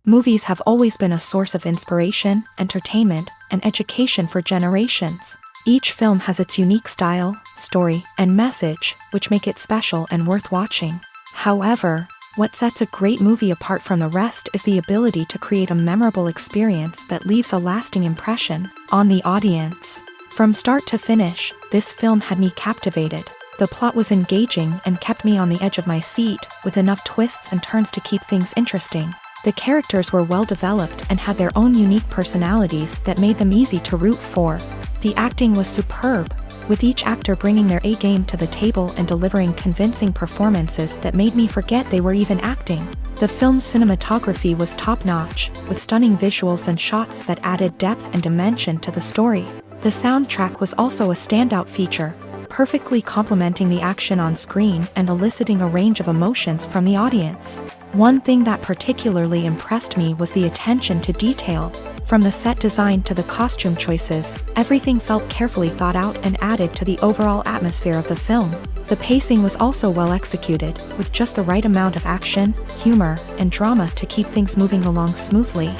Movies have always been a source of inspiration, entertainment, and education for generations. Each film has its unique style, story, and message, which make it special and worth watching. However, what sets a great movie apart from the rest is the ability to create a memorable experience that leaves a lasting impression on the audience. From start to finish, this film had me captivated. The plot was engaging and kept me on the edge of my seat, with enough twists and turns to keep things interesting. The characters were well developed and had their own unique personalities that made them easy to root for. The acting was superb, with each actor bringing their A-game to the table and delivering convincing performances that made me forget they were even acting. The film's cinematography was top-notch, with stunning visuals and shots that added depth and dimension to the story. The soundtrack was also a standout feature, perfectly complementing the action on screen and eliciting a range of emotions from the audience. One thing that particularly impressed me was the attention to detail. From the set design to the costume choices, everything felt carefully thought out and added to the overall atmosphere of the film. The pacing was also well executed, with just the right amount of action, humor, and drama to keep things moving along smoothly.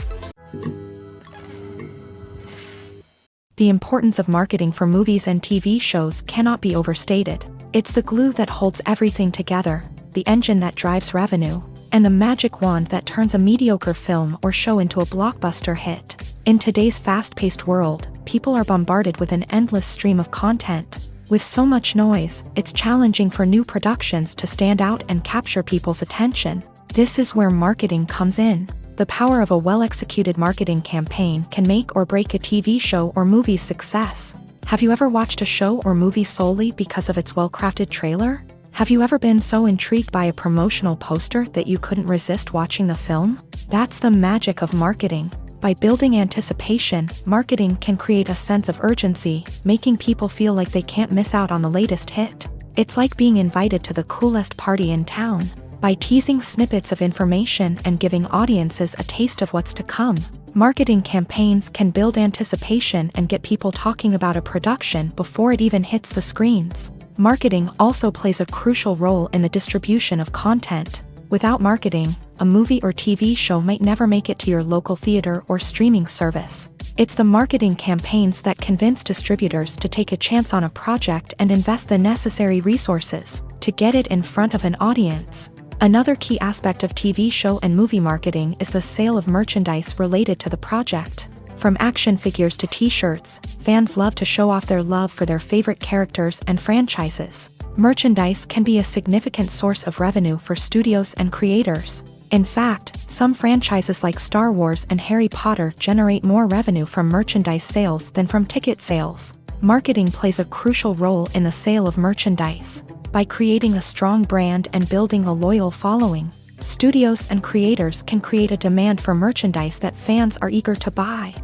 The importance of marketing for movies and TV shows cannot be overstated. It's the glue that holds everything together, the engine that drives revenue, and the magic wand that turns a mediocre film or show into a blockbuster hit. In today's fast-paced world, people are bombarded with an endless stream of content. With so much noise, it's challenging for new productions to stand out and capture people's attention. This is where marketing comes in. The power of a well-executed marketing campaign can make or break a TV show or movie's success. Have you ever watched a show or movie solely because of its well-crafted trailer? Have you ever been so intrigued by a promotional poster that you couldn't resist watching the film? That's the magic of marketing. By building anticipation, marketing can create a sense of urgency, making people feel like they can't miss out on the latest hit. It's like being invited to the coolest party in town. By teasing snippets of information and giving audiences a taste of what's to come, marketing campaigns can build anticipation and get people talking about a production before it even hits the screens. Marketing also plays a crucial role in the distribution of content. Without marketing, a movie or TV show might never make it to your local theater or streaming service. It's the marketing campaigns that convince distributors to take a chance on a project and invest the necessary resources to get it in front of an audience. Another key aspect of TV show and movie marketing is the sale of merchandise related to the project. From action figures to t-shirts, fans love to show off their love for their favorite characters and franchises. Merchandise can be a significant source of revenue for studios and creators. In fact, some franchises like Star Wars and Harry Potter generate more revenue from merchandise sales than from ticket sales. Marketing plays a crucial role in the sale of merchandise. By creating a strong brand and building a loyal following, studios and creators can create a demand for merchandise that fans are eager to buy.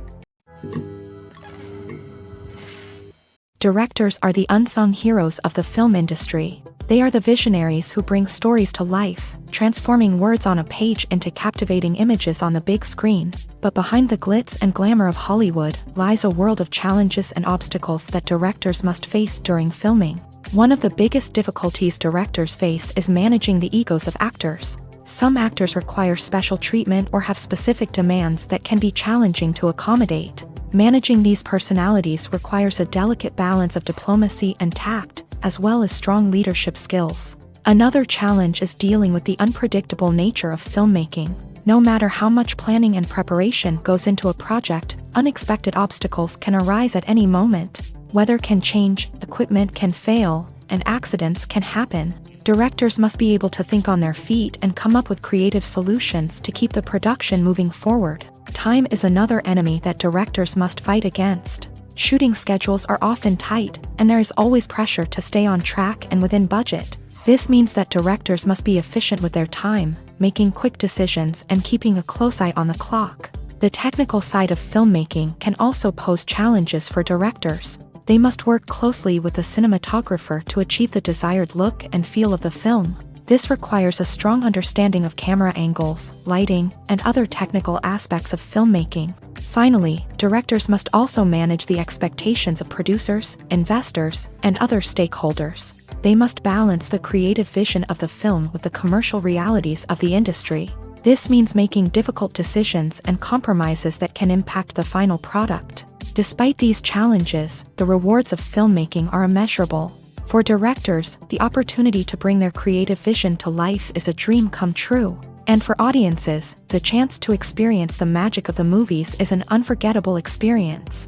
Directors are the unsung heroes of the film industry. They are the visionaries who bring stories to life, transforming words on a page into captivating images on the big screen. But behind the glitz and glamour of Hollywood lies a world of challenges and obstacles that directors must face during filming. One of the biggest difficulties directors face is managing the egos of actors. Some actors require special treatment or have specific demands that can be challenging to accommodate. Managing these personalities requires a delicate balance of diplomacy and tact, as well as strong leadership skills. Another challenge is dealing with the unpredictable nature of filmmaking. No matter how much planning and preparation goes into a project, unexpected obstacles can arise at any moment. Weather can change, equipment can fail, and accidents can happen. Directors must be able to think on their feet and come up with creative solutions to keep the production moving forward. Time is another enemy that directors must fight against. Shooting schedules are often tight, and there is always pressure to stay on track and within budget. This means that directors must be efficient with their time, making quick decisions and keeping a close eye on the clock. The technical side of filmmaking can also pose challenges for directors. They must work closely with the cinematographer to achieve the desired look and feel of the film. This requires a strong understanding of camera angles, lighting, and other technical aspects of filmmaking. Finally, directors must also manage the expectations of producers, investors, and other stakeholders. They must balance the creative vision of the film with the commercial realities of the industry. This means making difficult decisions and compromises that can impact the final product. Despite these challenges, the rewards of filmmaking are immeasurable. For directors, the opportunity to bring their creative vision to life is a dream come true. And for audiences, the chance to experience the magic of the movies is an unforgettable experience.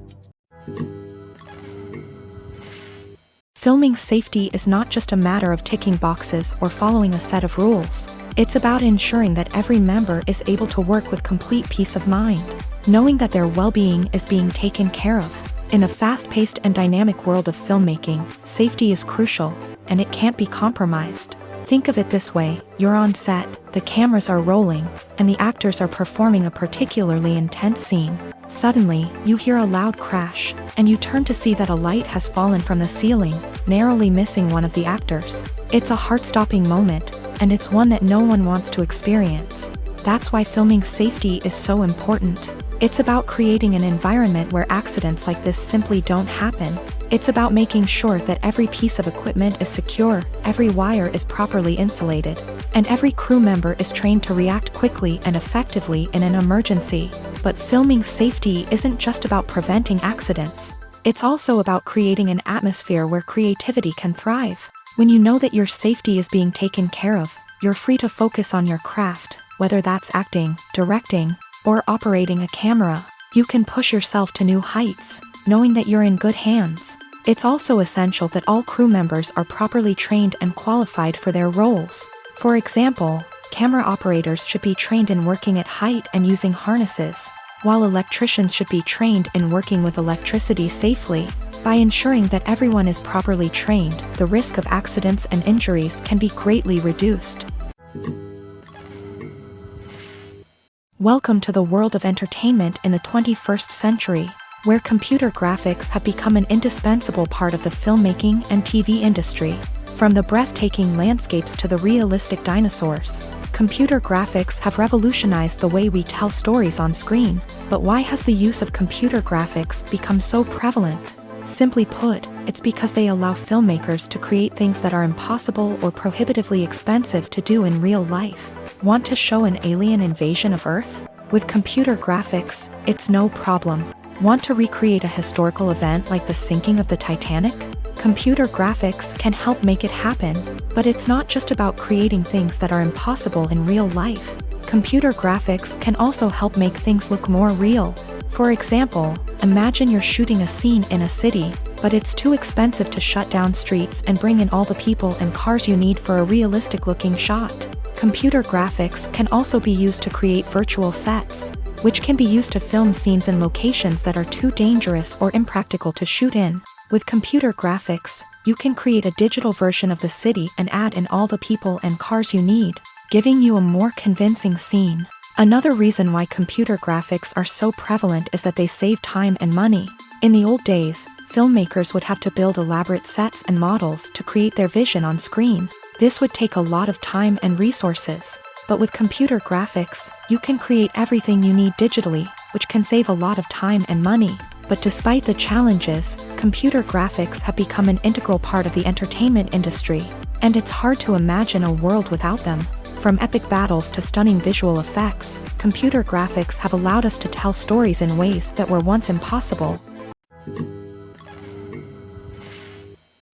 Filming safety is not just a matter of ticking boxes or following a set of rules. It's about ensuring that every member is able to work with complete peace of mind, knowing that their well-being is being taken care of. In a fast-paced and dynamic world of filmmaking, safety is crucial, and it can't be compromised. Think of it this way: you're on set, the cameras are rolling, and the actors are performing a particularly intense scene. Suddenly, you hear a loud crash, and you turn to see that a light has fallen from the ceiling, narrowly missing one of the actors. It's a heart-stopping moment, and it's one that no one wants to experience. That's why filming safety is so important. It's about creating an environment where accidents like this simply don't happen. It's about making sure that every piece of equipment is secure, every wire is properly insulated, and every crew member is trained to react quickly and effectively in an emergency. But filming safety isn't just about preventing accidents. It's also about creating an atmosphere where creativity can thrive. When you know that your safety is being taken care of, you're free to focus on your craft, whether that's acting, directing, or operating a camera. You can push yourself to new heights, knowing that you're in good hands. It's also essential that all crew members are properly trained and qualified for their roles. For example, camera operators should be trained in working at height and using harnesses, while electricians should be trained in working with electricity safely. By ensuring that everyone is properly trained, the risk of accidents and injuries can be greatly reduced. Welcome to the world of entertainment in the 21st century, where computer graphics have become an indispensable part of the filmmaking and TV industry. From the breathtaking landscapes to the realistic dinosaurs, computer graphics have revolutionized the way we tell stories on screen. But why has the use of computer graphics become so prevalent? Simply put, it's because they allow filmmakers to create things that are impossible or prohibitively expensive to do in real life. Want to show an alien invasion of Earth? With computer graphics, it's no problem. Want to recreate a historical event like the sinking of the Titanic? Computer graphics can help make it happen. But it's not just about creating things that are impossible in real life. Computer graphics can also help make things look more real. For example, imagine you're shooting a scene in a city, but it's too expensive to shut down streets and bring in all the people and cars you need for a realistic-looking shot. Computer graphics can also be used to create virtual sets, which can be used to film scenes in locations that are too dangerous or impractical to shoot in. With computer graphics, you can create a digital version of the city and add in all the people and cars you need, giving you a more convincing scene. Another reason why computer graphics are so prevalent is that they save time and money. In the old days, filmmakers would have to build elaborate sets and models to create their vision on screen. This would take a lot of time and resources. But with computer graphics, you can create everything you need digitally, which can save a lot of time and money. But despite the challenges, computer graphics have become an integral part of the entertainment industry, and it's hard to imagine a world without them. From epic battles to stunning visual effects, computer graphics have allowed us to tell stories in ways that were once impossible.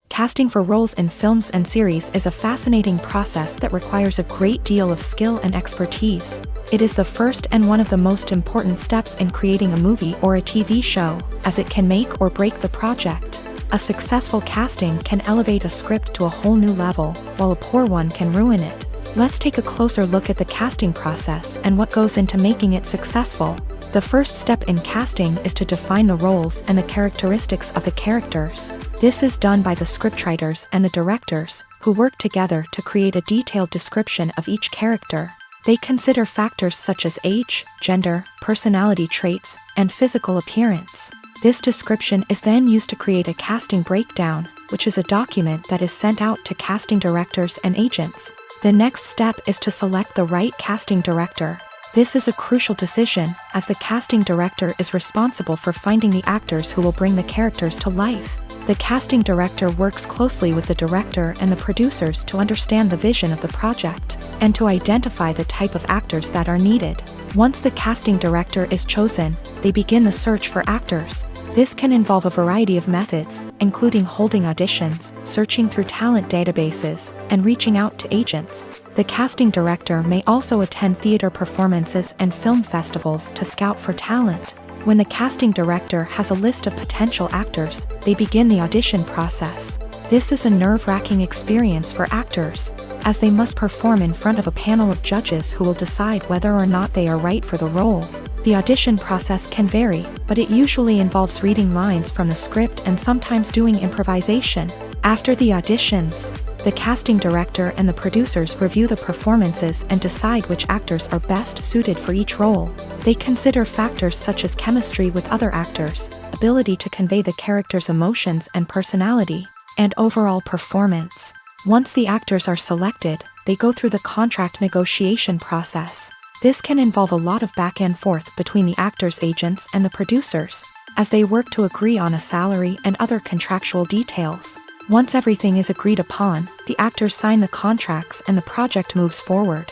Casting for roles in films and series is a fascinating process that requires a great deal of skill and expertise. It is the first and one of the most important steps in creating a movie or a TV show, as it can make or break the project. A successful casting can elevate a script to a whole new level, while a poor one can ruin it. Let's take a closer look at the casting process and what goes into making it successful. The first step in casting is to define the roles and the characteristics of the characters. This is done by the scriptwriters and the directors, who work together to create a detailed description of each character. They consider factors such as age, gender, personality traits, and physical appearance. This description is then used to create a casting breakdown, which is a document that is sent out to casting directors and agents. The next step is to select the right casting director. This is a crucial decision, as the casting director is responsible for finding the actors who will bring the characters to life. The casting director works closely with the director and the producers to understand the vision of the project, and to identify the type of actors that are needed. Once the casting director is chosen, they begin the search for actors. This can involve a variety of methods, including holding auditions, searching through talent databases, and reaching out to agents. The casting director may also attend theater performances and film festivals to scout for talent. When the casting director has a list of potential actors, they begin the audition process. This is a nerve-wracking experience for actors, as they must perform in front of a panel of judges who will decide whether or not they are right for the role. The audition process can vary, but it usually involves reading lines from the script and sometimes doing improvisation. After the auditions, the casting director and the producers review the performances and decide which actors are best suited for each role. They consider factors such as chemistry with other actors, ability to convey the character's emotions and personality, and overall performance. Once the actors are selected, they go through the contract negotiation process. This can involve a lot of back and forth between the actors' agents and the producers, as they work to agree on a salary and other contractual details. Once everything is agreed upon, the actors sign the contracts and the project moves forward.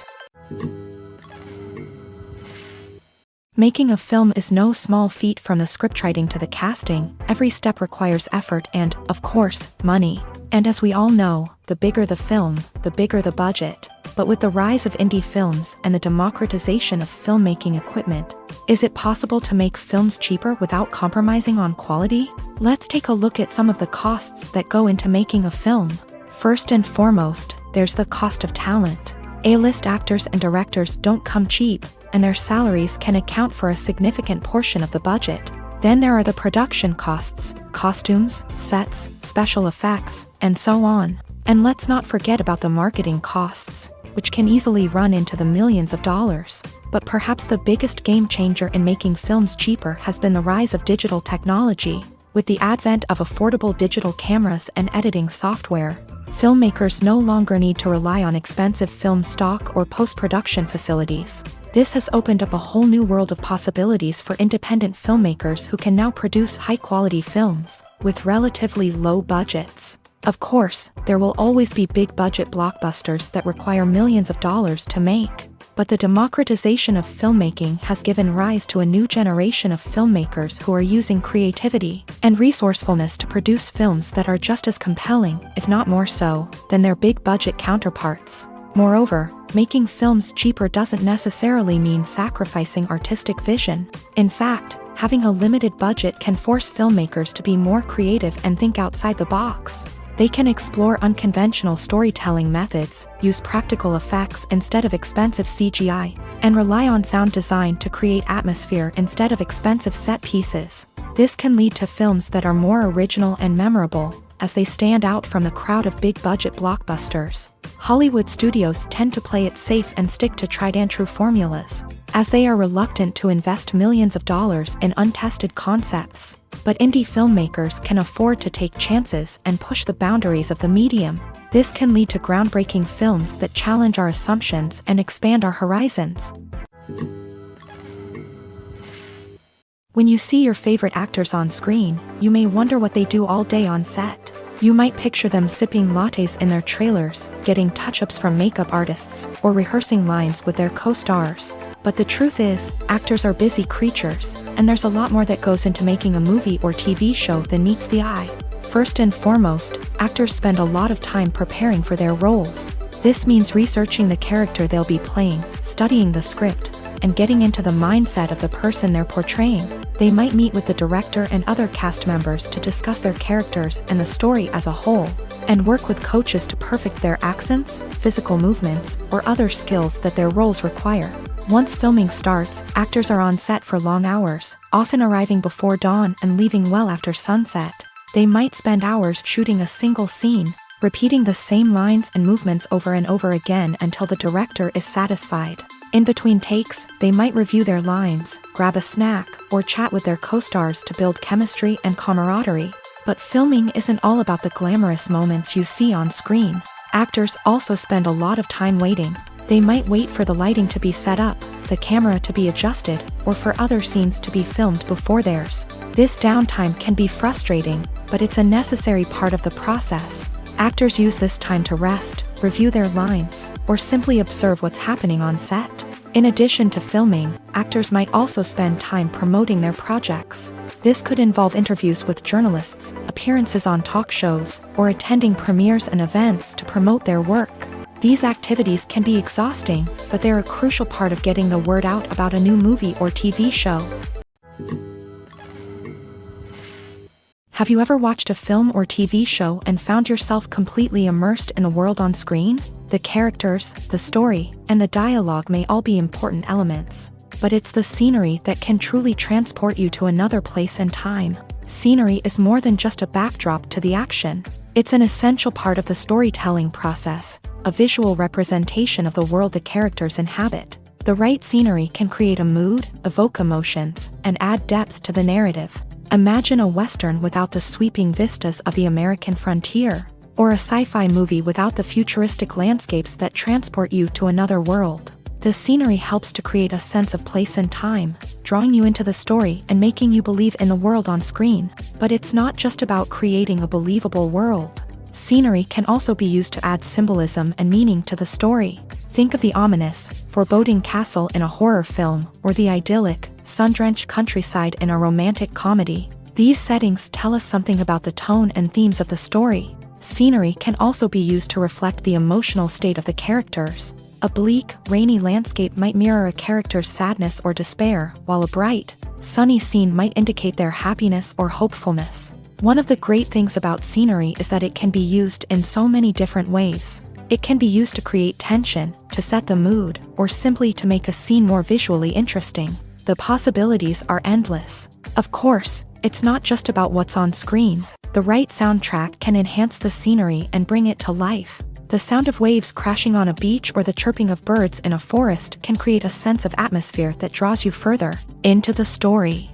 Making a film is no small feat. From the scriptwriting to the casting, every step requires effort and, of course, money. And as we all know, the bigger the film, the bigger the budget. But with the rise of indie films and the democratization of filmmaking equipment, is it possible to make films cheaper without compromising on quality? Let's take a look at some of the costs that go into making a film. First and foremost, there's the cost of talent. A-list actors and directors don't come cheap, and their salaries can account for a significant portion of the budget. Then there are the production costs, costumes, sets, special effects, and so on. And let's not forget about the marketing costs, which can easily run into the millions of dollars. But perhaps the biggest game changer in making films cheaper has been the rise of digital technology. With the advent of affordable digital cameras and editing software, filmmakers no longer need to rely on expensive film stock or post-production facilities. This has opened up a whole new world of possibilities for independent filmmakers who can now produce high-quality films with relatively low budgets. Of course, there will always be big-budget blockbusters that require millions of dollars to make. But the democratization of filmmaking has given rise to a new generation of filmmakers who are using creativity and resourcefulness to produce films that are just as compelling, if not more so, than their big-budget counterparts. Moreover, making films cheaper doesn't necessarily mean sacrificing artistic vision. In fact, having a limited budget can force filmmakers to be more creative and think outside the box. They can explore unconventional storytelling methods, use practical effects instead of expensive CGI, and rely on sound design to create atmosphere instead of expensive set pieces. This can lead to films that are more original and memorable, as they stand out from the crowd of big-budget blockbusters. Hollywood studios tend to play it safe and stick to tried-and-true formulas, as they are reluctant to invest millions of dollars in untested concepts. But indie filmmakers can afford to take chances and push the boundaries of the medium. This can lead to groundbreaking films that challenge our assumptions and expand our horizons. When you see your favorite actors on screen, you may wonder what they do all day on set. You might picture them sipping lattes in their trailers, getting touch-ups from makeup artists, or rehearsing lines with their co-stars. But the truth is, actors are busy creatures, and there's a lot more that goes into making a movie or TV show than meets the eye. First and foremost, actors spend a lot of time preparing for their roles. This means researching the character they'll be playing, studying the script, and getting into the mindset of the person they're portraying. They might meet with the director and other cast members to discuss their characters and the story as a whole, and work with coaches to perfect their accents, physical movements, or other skills that their roles require. Once filming starts, actors are on set for long hours, often arriving before dawn and leaving well after sunset. They might spend hours shooting a single scene, repeating the same lines and movements over and over again until the director is satisfied. In between takes, they might review their lines, grab a snack, or chat with their co-stars to build chemistry and camaraderie. But filming isn't all about the glamorous moments you see on screen. Actors also spend a lot of time waiting. They might wait for the lighting to be set up, the camera to be adjusted, or for other scenes to be filmed before theirs. This downtime can be frustrating, but it's a necessary part of the process. Actors use this time to rest, review their lines, or simply observe what's happening on set. In addition to filming, actors might also spend time promoting their projects. This could involve interviews with journalists, appearances on talk shows, or attending premieres and events to promote their work. These activities can be exhausting, but they're a crucial part of getting the word out about a new movie or TV show. Have you ever watched a film or TV show and found yourself completely immersed in the world on screen? The characters, the story, and the dialogue may all be important elements, but it's the scenery that can truly transport you to another place and time. Scenery is more than just a backdrop to the action. It's an essential part of the storytelling process, a visual representation of the world the characters inhabit. The right scenery can create a mood, evoke emotions, and add depth to the narrative. Imagine a Western without the sweeping vistas of the American frontier, or a sci-fi movie without the futuristic landscapes that transport you to another world. The scenery helps to create a sense of place and time, drawing you into the story and making you believe in the world on screen. But it's not just about creating a believable world. Scenery can also be used to add symbolism and meaning to the story. Think of the ominous, foreboding castle in a horror film, or the idyllic, sun-drenched countryside in a romantic comedy. These settings tell us something about the tone and themes of the story. Scenery can also be used to reflect the emotional state of the characters. A bleak, rainy landscape might mirror a character's sadness or despair, while a bright, sunny scene might indicate their happiness or hopefulness. One of the great things about scenery is that it can be used in so many different ways. It can be used to create tension, to set the mood, or simply to make a scene more visually interesting. The possibilities are endless. Of course, it's not just about what's on screen. The right soundtrack can enhance the scenery and bring it to life. The sound of waves crashing on a beach or the chirping of birds in a forest can create a sense of atmosphere that draws you further into the story.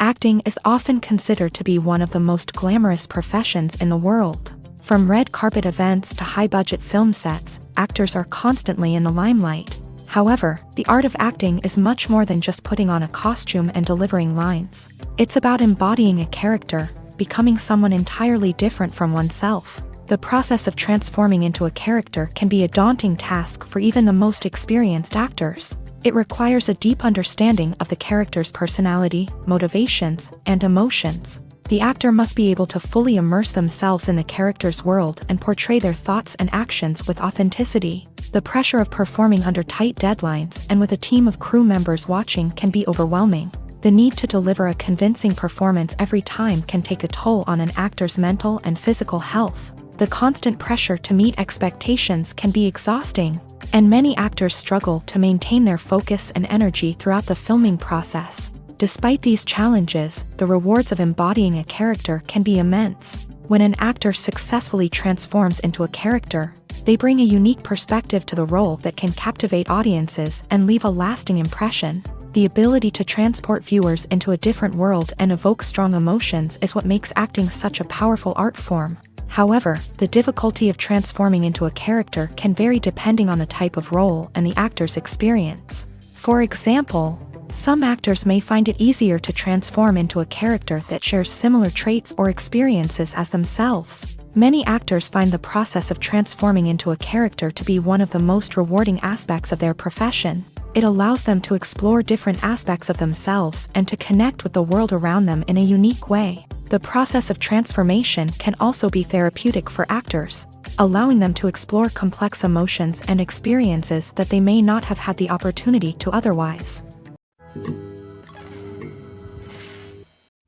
Acting is often considered to be one of the most glamorous professions in the world. From red carpet events to high-budget film sets, actors are constantly in the limelight. However, the art of acting is much more than just putting on a costume and delivering lines. It's about embodying a character, becoming someone entirely different from oneself. The process of transforming into a character can be a daunting task for even the most experienced actors. It requires a deep understanding of the character's personality, motivations, and emotions. The actor must be able to fully immerse themselves in the character's world and portray their thoughts and actions with authenticity. The pressure of performing under tight deadlines and with a team of crew members watching can be overwhelming. The need to deliver a convincing performance every time can take a toll on an actor's mental and physical health. The constant pressure to meet expectations can be exhausting, and many actors struggle to maintain their focus and energy throughout the filming process. Despite these challenges, the rewards of embodying a character can be immense. When an actor successfully transforms into a character, they bring a unique perspective to the role that can captivate audiences and leave a lasting impression. The ability to transport viewers into a different world and evoke strong emotions is what makes acting such a powerful art form. However, the difficulty of transforming into a character can vary depending on the type of role and the actor's experience. For example, some actors may find it easier to transform into a character that shares similar traits or experiences as themselves. Many actors find the process of transforming into a character to be one of the most rewarding aspects of their profession. It allows them to explore different aspects of themselves and to connect with the world around them in a unique way. The process of transformation can also be therapeutic for actors, allowing them to explore complex emotions and experiences that they may not have had the opportunity to otherwise.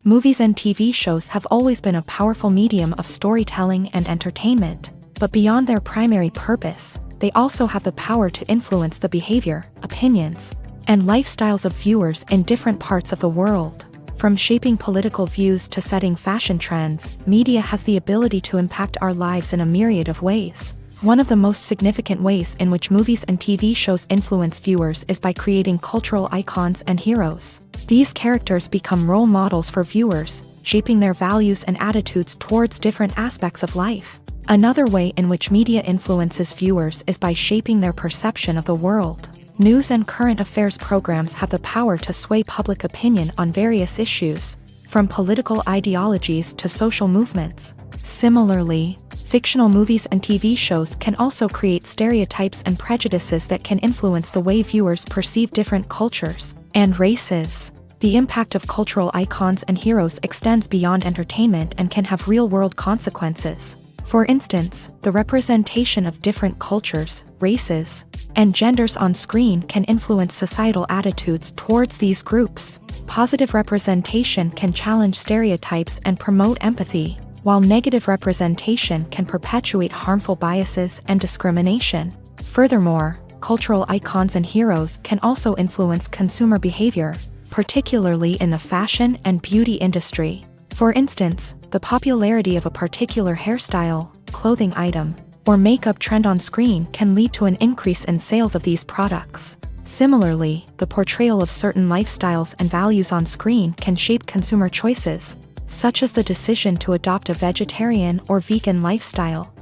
Movies and TV shows have always been a powerful medium of storytelling and entertainment, but beyond their primary purpose, they also have the power to influence the behavior, opinions, and lifestyles of viewers in different parts of the world. From shaping political views to setting fashion trends, media has the ability to impact our lives in a myriad of ways. One of the most significant ways in which movies and TV shows influence viewers is by creating cultural icons and heroes. These characters become role models for viewers, shaping their values and attitudes towards different aspects of life. Another way in which media influences viewers is by shaping their perception of the world. News and current affairs programs have the power to sway public opinion on various issues, from political ideologies to social movements. Similarly, fictional movies and TV shows can also create stereotypes and prejudices that can influence the way viewers perceive different cultures and races. The impact of cultural icons and heroes extends beyond entertainment and can have real-world consequences. For instance, the representation of different cultures, races, and genders on screen can influence societal attitudes towards these groups. Positive representation can challenge stereotypes and promote empathy, while negative representation can perpetuate harmful biases and discrimination. Furthermore, cultural icons and heroes can also influence consumer behavior, particularly in the fashion and beauty industry. For instance, the popularity of a particular hairstyle, clothing item, or makeup trend on screen can lead to an increase in sales of these products. Similarly, the portrayal of certain lifestyles and values on screen can shape consumer choices, such as the decision to adopt a vegetarian or vegan lifestyle.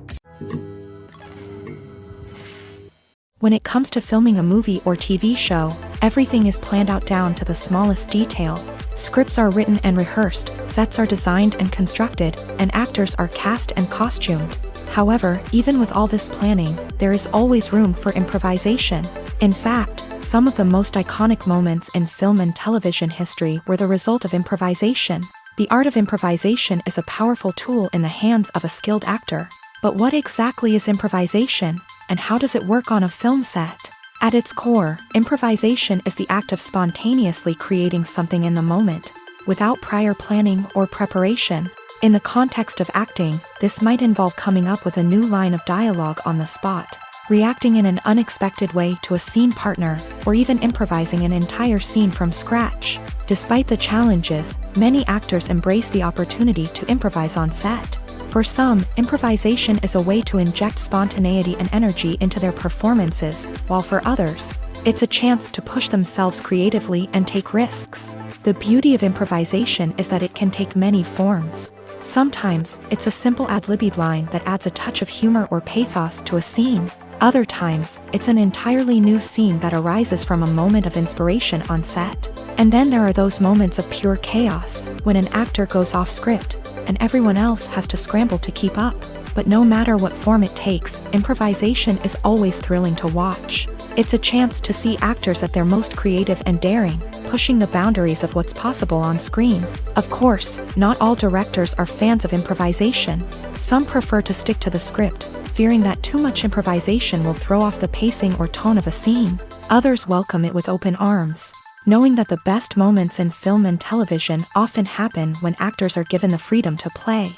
When it comes to filming a movie or TV show, everything is planned out down to the smallest detail. Scripts are written and rehearsed, sets are designed and constructed, and actors are cast and costumed. However, even with all this planning, there is always room for improvisation. In fact, some of the most iconic moments in film and television history were the result of improvisation. The art of improvisation is a powerful tool in the hands of a skilled actor. But what exactly is improvisation, and how does it work on a film set? At its core, improvisation is the act of spontaneously creating something in the moment, without prior planning or preparation. In the context of acting, this might involve coming up with a new line of dialogue on the spot, reacting in an unexpected way to a scene partner, or even improvising an entire scene from scratch. Despite the challenges, many actors embrace the opportunity to improvise on set. For some, improvisation is a way to inject spontaneity and energy into their performances, while for others, it's a chance to push themselves creatively and take risks. The beauty of improvisation is that it can take many forms. Sometimes, it's a simple ad-libbed line that adds a touch of humor or pathos to a scene. Other times, it's an entirely new scene that arises from a moment of inspiration on set. And then there are those moments of pure chaos, when an actor goes off script, and everyone else has to scramble to keep up. But no matter what form it takes, improvisation is always thrilling to watch. It's a chance to see actors at their most creative and daring, pushing the boundaries of what's possible on screen. Of course, not all directors are fans of improvisation. Some prefer to stick to the script, fearing that too much improvisation will throw off the pacing or tone of a scene. Others welcome it with open arms, knowing that the best moments in film and television often happen when actors are given the freedom to play.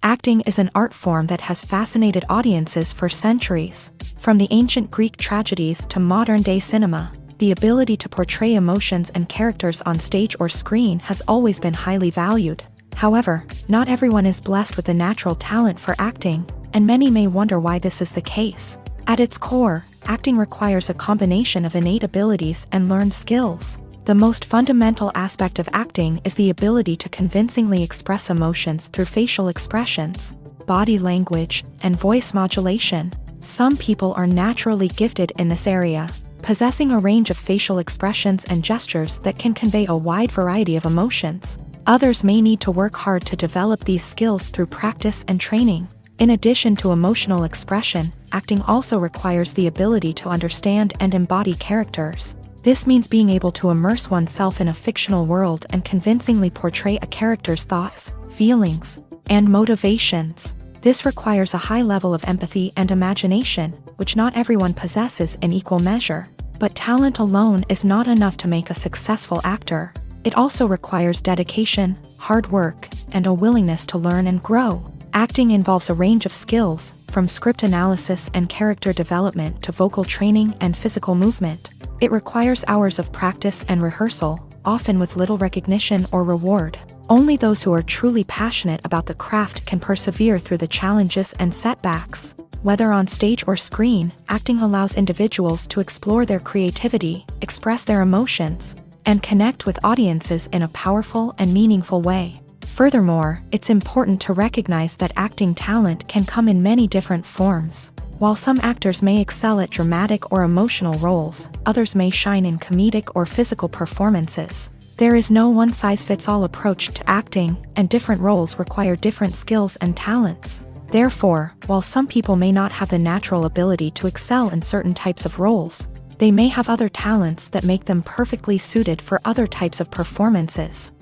Acting is an art form that has fascinated audiences for centuries. From the ancient Greek tragedies to modern-day cinema, the ability to portray emotions and characters on stage or screen has always been highly valued. However, not everyone is blessed with the natural talent for acting, and many may wonder why this is the case. At its core, acting requires a combination of innate abilities and learned skills. The most fundamental aspect of acting is the ability to convincingly express emotions through facial expressions, body language, and voice modulation. Some people are naturally gifted in this area, possessing a range of facial expressions and gestures that can convey a wide variety of emotions. Others may need to work hard to develop these skills through practice and training. In addition to emotional expression, acting also requires the ability to understand and embody characters. This means being able to immerse oneself in a fictional world and convincingly portray a character's thoughts, feelings, and motivations. This requires a high level of empathy and imagination, which not everyone possesses in equal measure. But talent alone is not enough to make a successful actor. It also requires dedication, hard work, and a willingness to learn and grow. Acting involves a range of skills, from script analysis and character development to vocal training and physical movement. It requires hours of practice and rehearsal, often with little recognition or reward. Only those who are truly passionate about the craft can persevere through the challenges and setbacks. Whether on stage or screen, acting allows individuals to explore their creativity, express their emotions, and connect with audiences in a powerful and meaningful way. Furthermore, it's important to recognize that acting talent can come in many different forms. While some actors may excel at dramatic or emotional roles, others may shine in comedic or physical performances. There is no one-size-fits-all approach to acting, and different roles require different skills and talents. Therefore, while some people may not have the natural ability to excel in certain types of roles, they may have other talents that make them perfectly suited for other types of performances.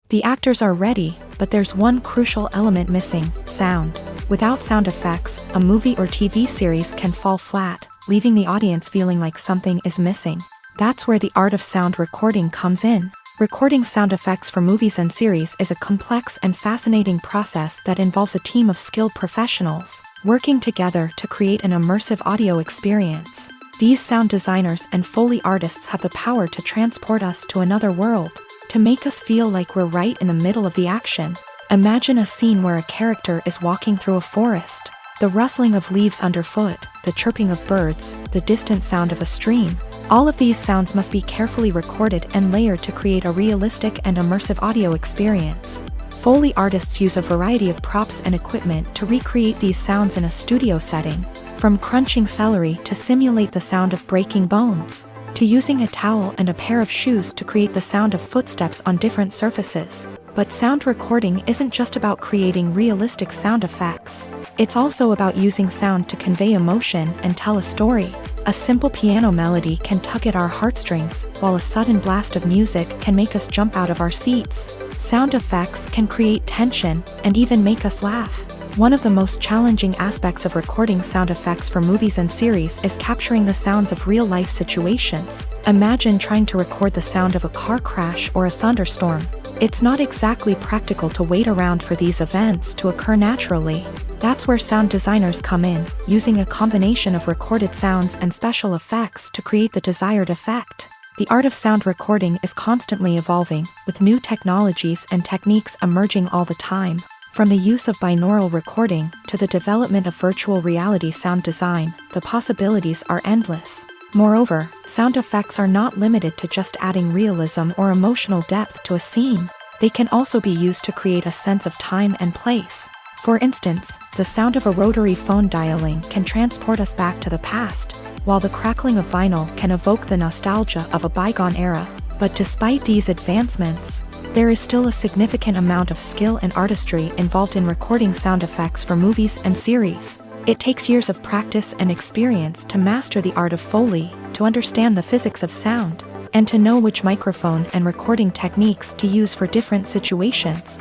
The actors are ready, but there's one crucial element missing: sound. Without sound effects, a movie or TV series can fall flat, leaving the audience feeling like something is missing. That's where the art of sound recording comes in. Recording sound effects for movies and series is a complex and fascinating process that involves a team of skilled professionals working together to create an immersive audio experience. These sound designers and Foley artists have the power to transport us to another world, to make us feel like we're right in the middle of the action. Imagine a scene where a character is walking through a forest. The rustling of leaves underfoot, the chirping of birds, the distant sound of a stream. All of these sounds must be carefully recorded and layered to create a realistic and immersive audio experience. Foley artists use a variety of props and equipment to recreate these sounds in a studio setting, from crunching celery to simulate the sound of breaking bones, to using a towel and a pair of shoes to create the sound of footsteps on different surfaces. But sound recording isn't just about creating realistic sound effects. It's also about using sound to convey emotion and tell a story. A simple piano melody can tug at our heartstrings, while a sudden blast of music can make us jump out of our seats. Sound effects can create tension and even make us laugh. One of the most challenging aspects of recording sound effects for movies and series is capturing the sounds of real-life situations. Imagine trying to record the sound of a car crash or a thunderstorm. It's not exactly practical to wait around for these events to occur naturally. That's where sound designers come in, using a combination of recorded sounds and special effects to create the desired effect. The art of sound recording is constantly evolving, with new technologies and techniques emerging all the time. From the use of binaural recording to the development of virtual reality sound design, the possibilities are endless. Moreover, sound effects are not limited to just adding realism or emotional depth to a scene. They can also be used to create a sense of time and place. For instance, the sound of a rotary phone dialing can transport us back to the past, while the crackling of vinyl can evoke the nostalgia of a bygone era. But despite these advancements, there is still a significant amount of skill and artistry involved in recording sound effects for movies and series. It takes years of practice and experience to master the art of Foley, to understand the physics of sound, and to know which microphone and recording techniques to use for different situations.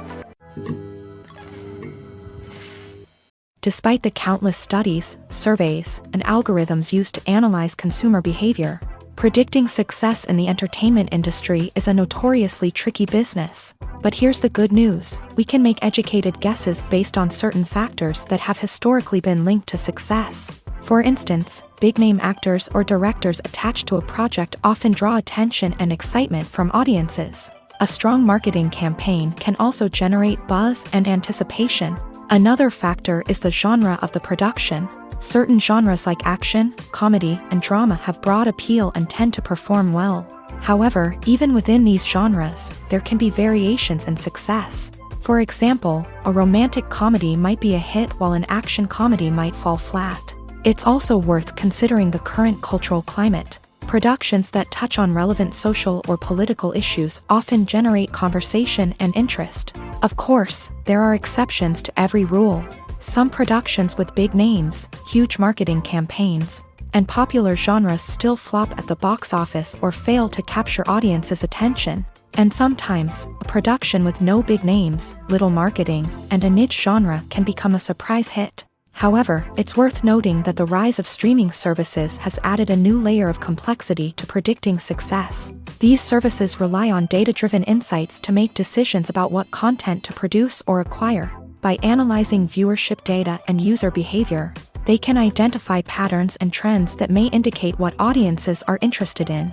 Despite the countless studies, surveys, and algorithms used to analyze consumer behavior, predicting success in the entertainment industry is a notoriously tricky business. But here's the good news: we can make educated guesses based on certain factors that have historically been linked to success. For instance, big-name actors or directors attached to a project often draw attention and excitement from audiences. A strong marketing campaign can also generate buzz and anticipation. Another factor is the genre of the production. Certain genres like action, comedy, and drama have broad appeal and tend to perform well. However, even within these genres, there can be variations in success. For example, a romantic comedy might be a hit while an action comedy might fall flat. It's also worth considering the current cultural climate. Productions that touch on relevant social or political issues often generate conversation and interest. Of course, there are exceptions to every rule. Some productions with big names, huge marketing campaigns, and popular genres still flop at the box office or fail to capture audiences' attention. And sometimes, a production with no big names, little marketing, and a niche genre can become a surprise hit. However, it's worth noting that the rise of streaming services has added a new layer of complexity to predicting success. These services rely on data-driven insights to make decisions about what content to produce or acquire. By analyzing viewership data and user behavior, they can identify patterns and trends that may indicate what audiences are interested in.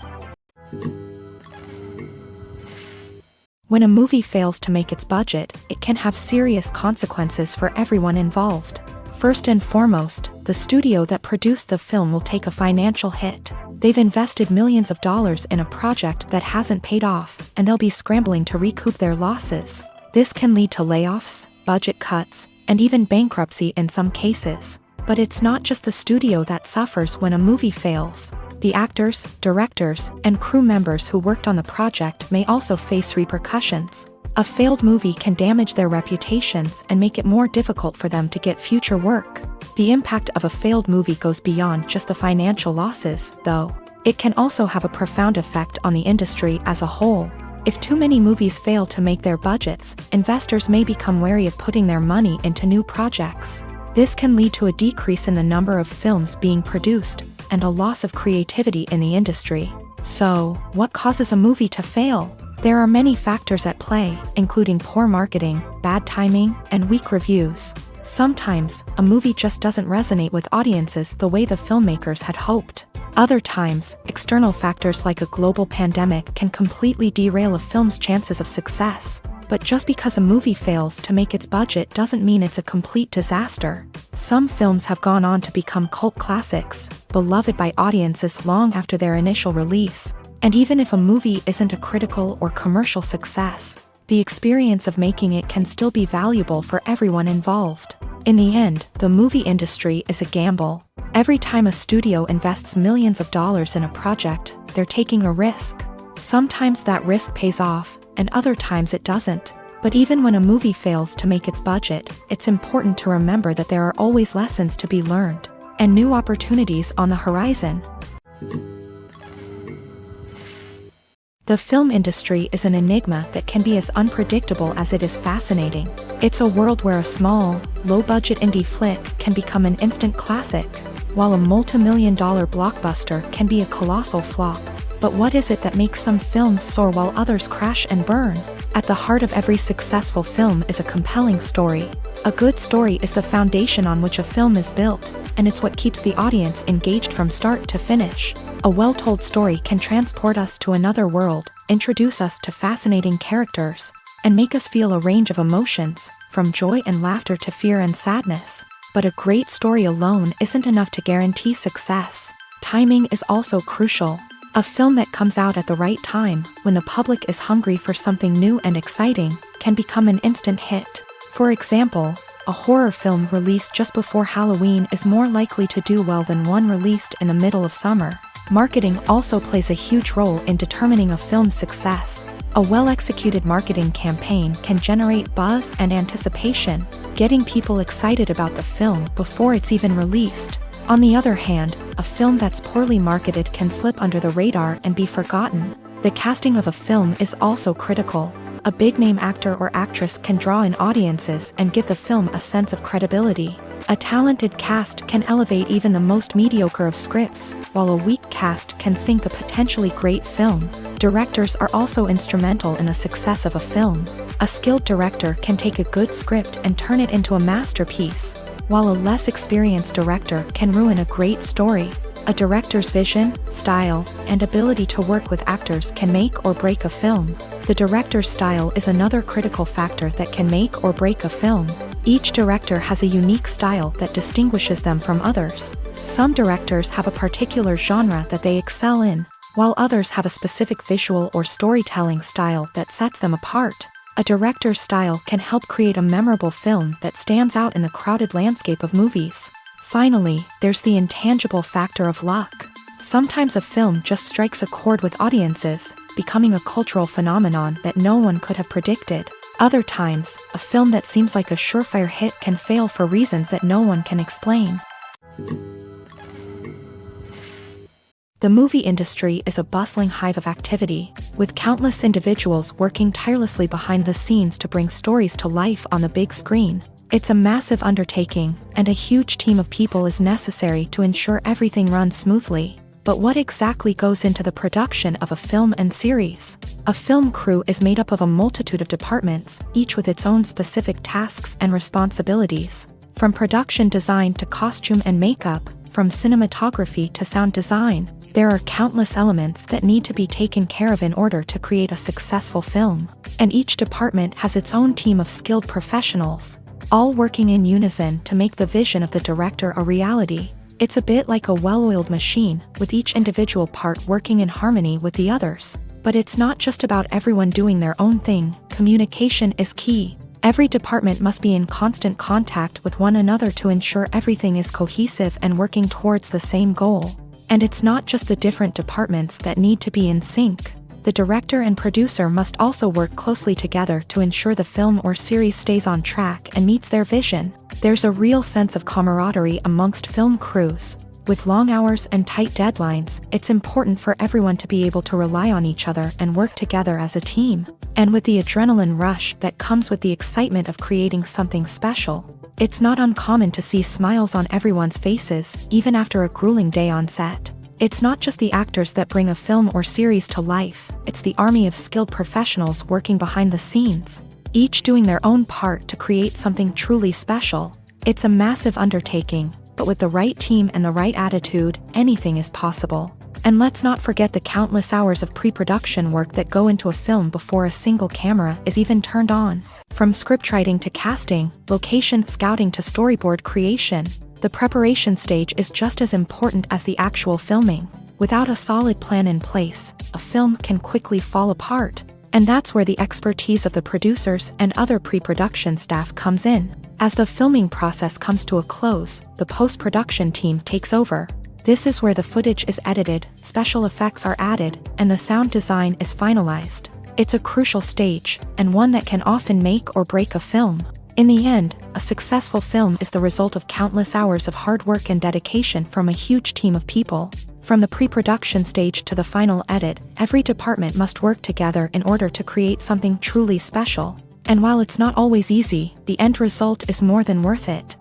When a movie fails to make its budget, it can have serious consequences for everyone involved. First and foremost, the studio that produced the film will take a financial hit. They've invested millions of dollars in a project that hasn't paid off, and they'll be scrambling to recoup their losses. This can lead to layoffs, budget cuts, and even bankruptcy in some cases. But it's not just the studio that suffers when a movie fails. The actors, directors, and crew members who worked on the project may also face repercussions. A failed movie can damage their reputations and make it more difficult for them to get future work. The impact of a failed movie goes beyond just the financial losses, though. It can also have a profound effect on the industry as a whole. If too many movies fail to make their budgets, investors may become wary of putting their money into new projects. This can lead to a decrease in the number of films being produced, and a loss of creativity in the industry. So, what causes a movie to fail? There are many factors at play, including poor marketing, bad timing, and weak reviews. Sometimes, a movie just doesn't resonate with audiences the way the filmmakers had hoped. Other times, external factors like a global pandemic can completely derail a film's chances of success. But just because a movie fails to make its budget doesn't mean it's a complete disaster. Some films have gone on to become cult classics, beloved by audiences long after their initial release. And even if a movie isn't a critical or commercial success, the experience of making it can still be valuable for everyone involved. In the end, the movie industry is a gamble. Every time a studio invests millions of dollars in a project, they're taking a risk. Sometimes that risk pays off, and other times it doesn't. But even when a movie fails to make its budget, it's important to remember that there are always lessons to be learned, and new opportunities on the horizon. The film industry is an enigma that can be as unpredictable as it is fascinating. It's a world where a small, low-budget indie flick can become an instant classic, while a multi-million-dollar blockbuster can be a colossal flop. But what is it that makes some films soar while others crash and burn? At the heart of every successful film is a compelling story. A good story is the foundation on which a film is built, and it's what keeps the audience engaged from start to finish. A well-told story can transport us to another world, introduce us to fascinating characters, and make us feel a range of emotions, from joy and laughter to fear and sadness. But a great story alone isn't enough to guarantee success. Timing is also crucial. A film that comes out at the right time, when the public is hungry for something new and exciting, can become an instant hit. For example, a horror film released just before Halloween is more likely to do well than one released in the middle of summer. Marketing also plays a huge role in determining a film's success. A well-executed marketing campaign can generate buzz and anticipation, getting people excited about the film before it's even released. On the other hand, a film that's poorly marketed can slip under the radar and be forgotten. The casting of a film is also critical. A big-name actor or actress can draw in audiences and give the film a sense of credibility. A talented cast can elevate even the most mediocre of scripts, while a weak cast can sink a potentially great film. Directors are also instrumental in the success of a film. A skilled director can take a good script and turn it into a masterpiece, while a less experienced director can ruin a great story. A director's vision, style, and ability to work with actors can make or break a film. The director's style is another critical factor that can make or break a film. Each director has a unique style that distinguishes them from others. Some directors have a particular genre that they excel in, while others have a specific visual or storytelling style that sets them apart. A director's style can help create a memorable film that stands out in the crowded landscape of movies. Finally, there's the intangible factor of luck. Sometimes a film just strikes a chord with audiences, becoming a cultural phenomenon that no one could have predicted. Other times, a film that seems like a surefire hit can fail for reasons that no one can explain. The movie industry is a bustling hive of activity, with countless individuals working tirelessly behind the scenes to bring stories to life on the big screen. It's a massive undertaking, and a huge team of people is necessary to ensure everything runs smoothly. But what exactly goes into the production of a film and series? A film crew is made up of a multitude of departments, each with its own specific tasks and responsibilities. From production design to costume and makeup, from cinematography to sound design, there are countless elements that need to be taken care of in order to create a successful film. And each department has its own team of skilled professionals, all working in unison to make the vision of the director a reality. It's a bit like a well-oiled machine, with each individual part working in harmony with the others. But it's not just about everyone doing their own thing. Communication is key. Every department must be in constant contact with one another to ensure everything is cohesive and working towards the same goal. And it's not just the different departments that need to be in sync. The director and producer must also work closely together to ensure the film or series stays on track and meets their vision. There's a real sense of camaraderie amongst film crews. With long hours and tight deadlines, it's important for everyone to be able to rely on each other and work together as a team. And with the adrenaline rush that comes with the excitement of creating something special, it's not uncommon to see smiles on everyone's faces, even after a grueling day on set. It's not just the actors that bring a film or series to life, it's the army of skilled professionals working behind the scenes, each doing their own part to create something truly special. It's a massive undertaking, but with the right team and the right attitude, anything is possible. And let's not forget the countless hours of pre-production work that go into a film before a single camera is even turned on. From scriptwriting to casting, location scouting to storyboard creation, the preparation stage is just as important as the actual filming. Without a solid plan in place, a film can quickly fall apart. And that's where the expertise of the producers and other pre-production staff comes in. As the filming process comes to a close, the post-production team takes over. This is where the footage is edited, special effects are added, and the sound design is finalized. It's a crucial stage, and one that can often make or break a film. In the end, a successful film is the result of countless hours of hard work and dedication from a huge team of people. From the pre-production stage to the final edit, every department must work together in order to create something truly special. And while it's not always easy, the end result is more than worth it.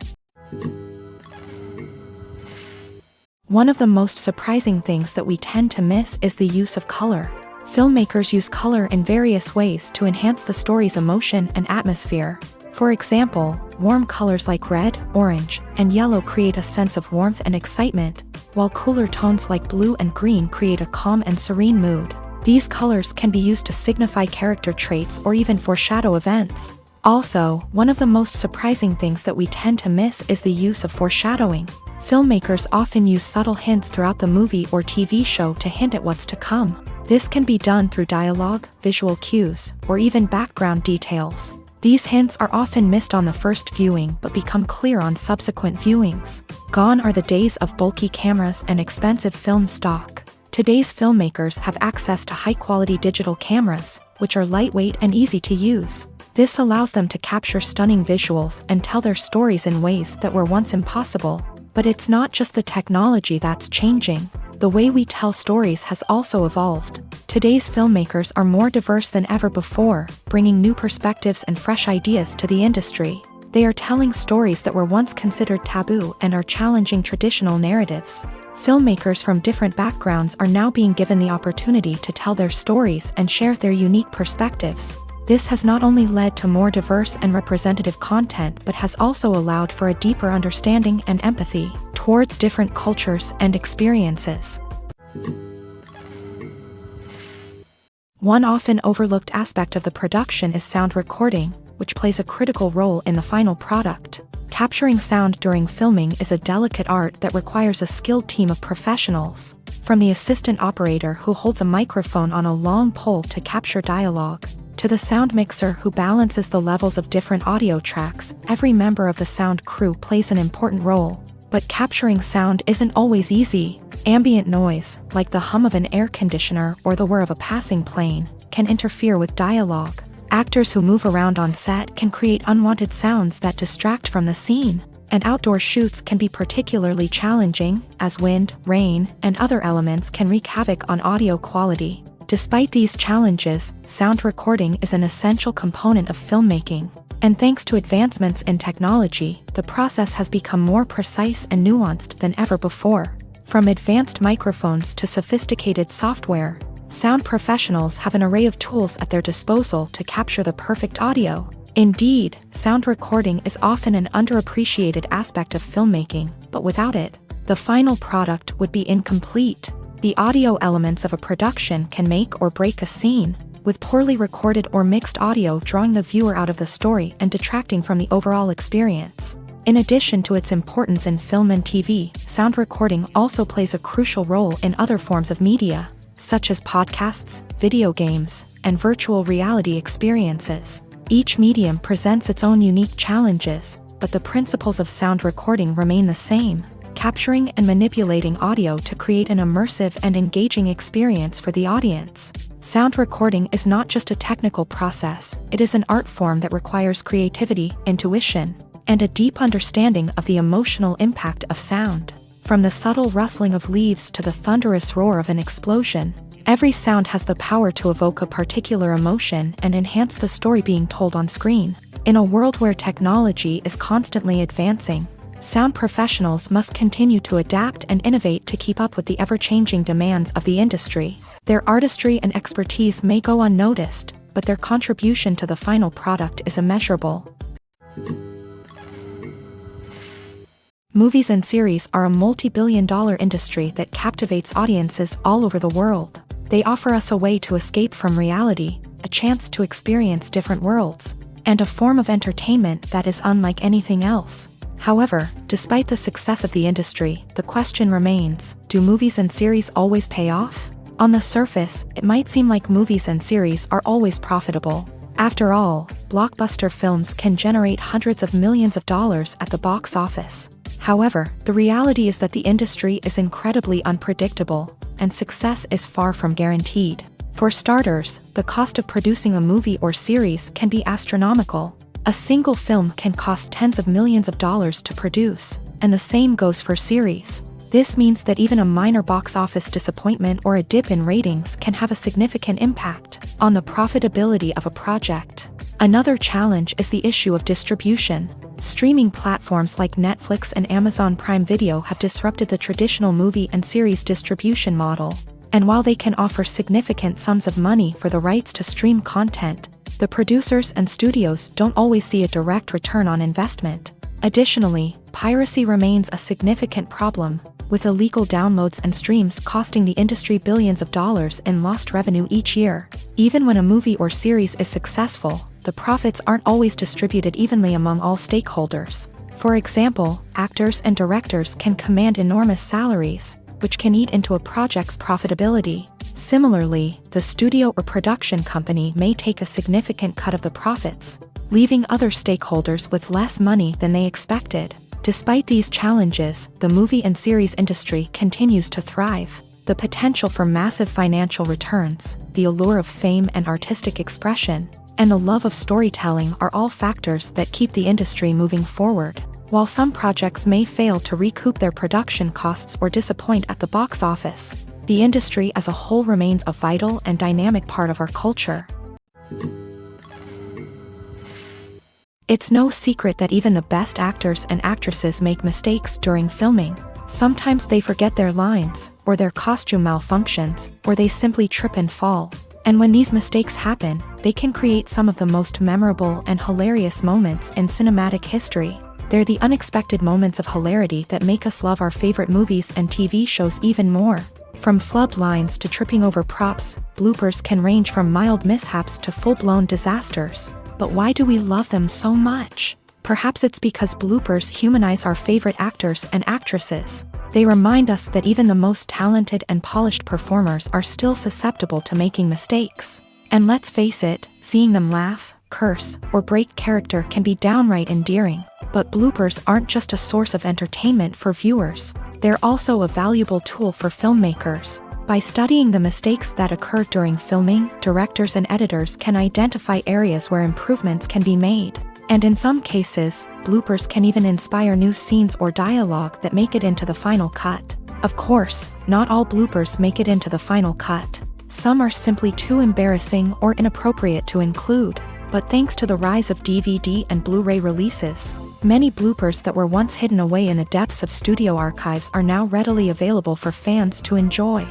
One of the most surprising things that we tend to miss is the use of color. Filmmakers use color in various ways to enhance the story's emotion and atmosphere. For example, warm colors like red, orange, and yellow create a sense of warmth and excitement, while cooler tones like blue and green create a calm and serene mood. These colors can be used to signify character traits or even foreshadow events. Also, one of the most surprising things that we tend to miss is the use of foreshadowing. Filmmakers often use subtle hints throughout the movie or TV show to hint at what's to come. This can be done through dialogue, visual cues, or even background details. These hints are often missed on the first viewing but become clear on subsequent viewings. Gone are the days of bulky cameras and expensive film stock. Today's filmmakers have access to high-quality digital cameras, which are lightweight and easy to use. This allows them to capture stunning visuals and tell their stories in ways that were once impossible. But it's not just the technology that's changing. The way we tell stories has also evolved. Today's filmmakers are more diverse than ever before, bringing new perspectives and fresh ideas to the industry. They are telling stories that were once considered taboo and are challenging traditional narratives. Filmmakers from different backgrounds are now being given the opportunity to tell their stories and share their unique perspectives. This has not only led to more diverse and representative content but has also allowed for a deeper understanding and empathy towards different cultures and experiences. One often overlooked aspect of the production is sound recording, which plays a critical role in the final product. Capturing sound during filming is a delicate art that requires a skilled team of professionals. From the assistant operator who holds a microphone on a long pole to capture dialogue, to the sound mixer who balances the levels of different audio tracks, every member of the sound crew plays an important role. But capturing sound isn't always easy. Ambient noise, like the hum of an air conditioner or the whir of a passing plane, can interfere with dialogue. Actors who move around on set can create unwanted sounds that distract from the scene. And outdoor shoots can be particularly challenging, as wind, rain, and other elements can wreak havoc on audio quality. Despite these challenges, sound recording is an essential component of filmmaking. And thanks to advancements in technology, the process has become more precise and nuanced than ever before. From advanced microphones to sophisticated software, sound professionals have an array of tools at their disposal to capture the perfect audio. Indeed, sound recording is often an underappreciated aspect of filmmaking, but without it, the final product would be incomplete. The audio elements of a production can make or break a scene, with poorly recorded or mixed audio drawing the viewer out of the story and detracting from the overall experience. In addition to its importance in film and TV, sound recording also plays a crucial role in other forms of media, such as podcasts, video games, and virtual reality experiences. Each medium presents its own unique challenges, but the principles of sound recording remain the same, capturing and manipulating audio to create an immersive and engaging experience for the audience. Sound recording is not just a technical process, it is an art form that requires creativity, intuition, and a deep understanding of the emotional impact of sound. From the subtle rustling of leaves to the thunderous roar of an explosion, every sound has the power to evoke a particular emotion and enhance the story being told on screen. In a world where technology is constantly advancing, sound professionals must continue to adapt and innovate to keep up with the ever-changing demands of the industry. Their artistry and expertise may go unnoticed, but their contribution to the final product is immeasurable. Movies and series are a multi-billion-dollar industry that captivates audiences all over the world. They offer us a way to escape from reality, a chance to experience different worlds, and a form of entertainment that is unlike anything else. However, despite the success of the industry, the question remains, do movies and series always pay off? On the surface, it might seem like movies and series are always profitable. After all, blockbuster films can generate hundreds of millions of dollars at the box office. However, the reality is that the industry is incredibly unpredictable, and success is far from guaranteed. For starters, the cost of producing a movie or series can be astronomical. A single film can cost tens of millions of dollars to produce, and the same goes for series. This means that even a minor box office disappointment or a dip in ratings can have a significant impact on the profitability of a project. Another challenge is the issue of distribution. Streaming platforms like Netflix and Amazon Prime Video have disrupted the traditional movie and series distribution model. And while they can offer significant sums of money for the rights to stream content, the producers and studios don't always see a direct return on investment. Additionally, piracy remains a significant problem, with illegal downloads and streams costing the industry billions of dollars in lost revenue each year. Even when a movie or series is successful, the profits aren't always distributed evenly among all stakeholders. For example, actors and directors can command enormous salaries, which can eat into a project's profitability. Similarly, the studio or production company may take a significant cut of the profits, leaving other stakeholders with less money than they expected. Despite these challenges, the movie and series industry continues to thrive. The potential for massive financial returns, the allure of fame and artistic expression, and the love of storytelling are all factors that keep the industry moving forward. While some projects may fail to recoup their production costs or disappoint at the box office, the industry as a whole remains a vital and dynamic part of our culture. It's no secret that even the best actors and actresses make mistakes during filming. Sometimes they forget their lines, or their costume malfunctions, or they simply trip and fall. And when these mistakes happen, they can create some of the most memorable and hilarious moments in cinematic history. They're the unexpected moments of hilarity that make us love our favorite movies and TV shows even more. From flubbed lines to tripping over props, bloopers can range from mild mishaps to full-blown disasters. But why do we love them so much? Perhaps it's because bloopers humanize our favorite actors and actresses. They remind us that even the most talented and polished performers are still susceptible to making mistakes. And let's face it, seeing them laugh, curse, or break character can be downright endearing. But bloopers aren't just a source of entertainment for viewers. They're also a valuable tool for filmmakers. By studying the mistakes that occur during filming, directors and editors can identify areas where improvements can be made. And in some cases, bloopers can even inspire new scenes or dialogue that make it into the final cut. Of course, not all bloopers make it into the final cut. Some are simply too embarrassing or inappropriate to include. But thanks to the rise of DVD and Blu-ray releases, many bloopers that were once hidden away in the depths of studio archives are now readily available for fans to enjoy.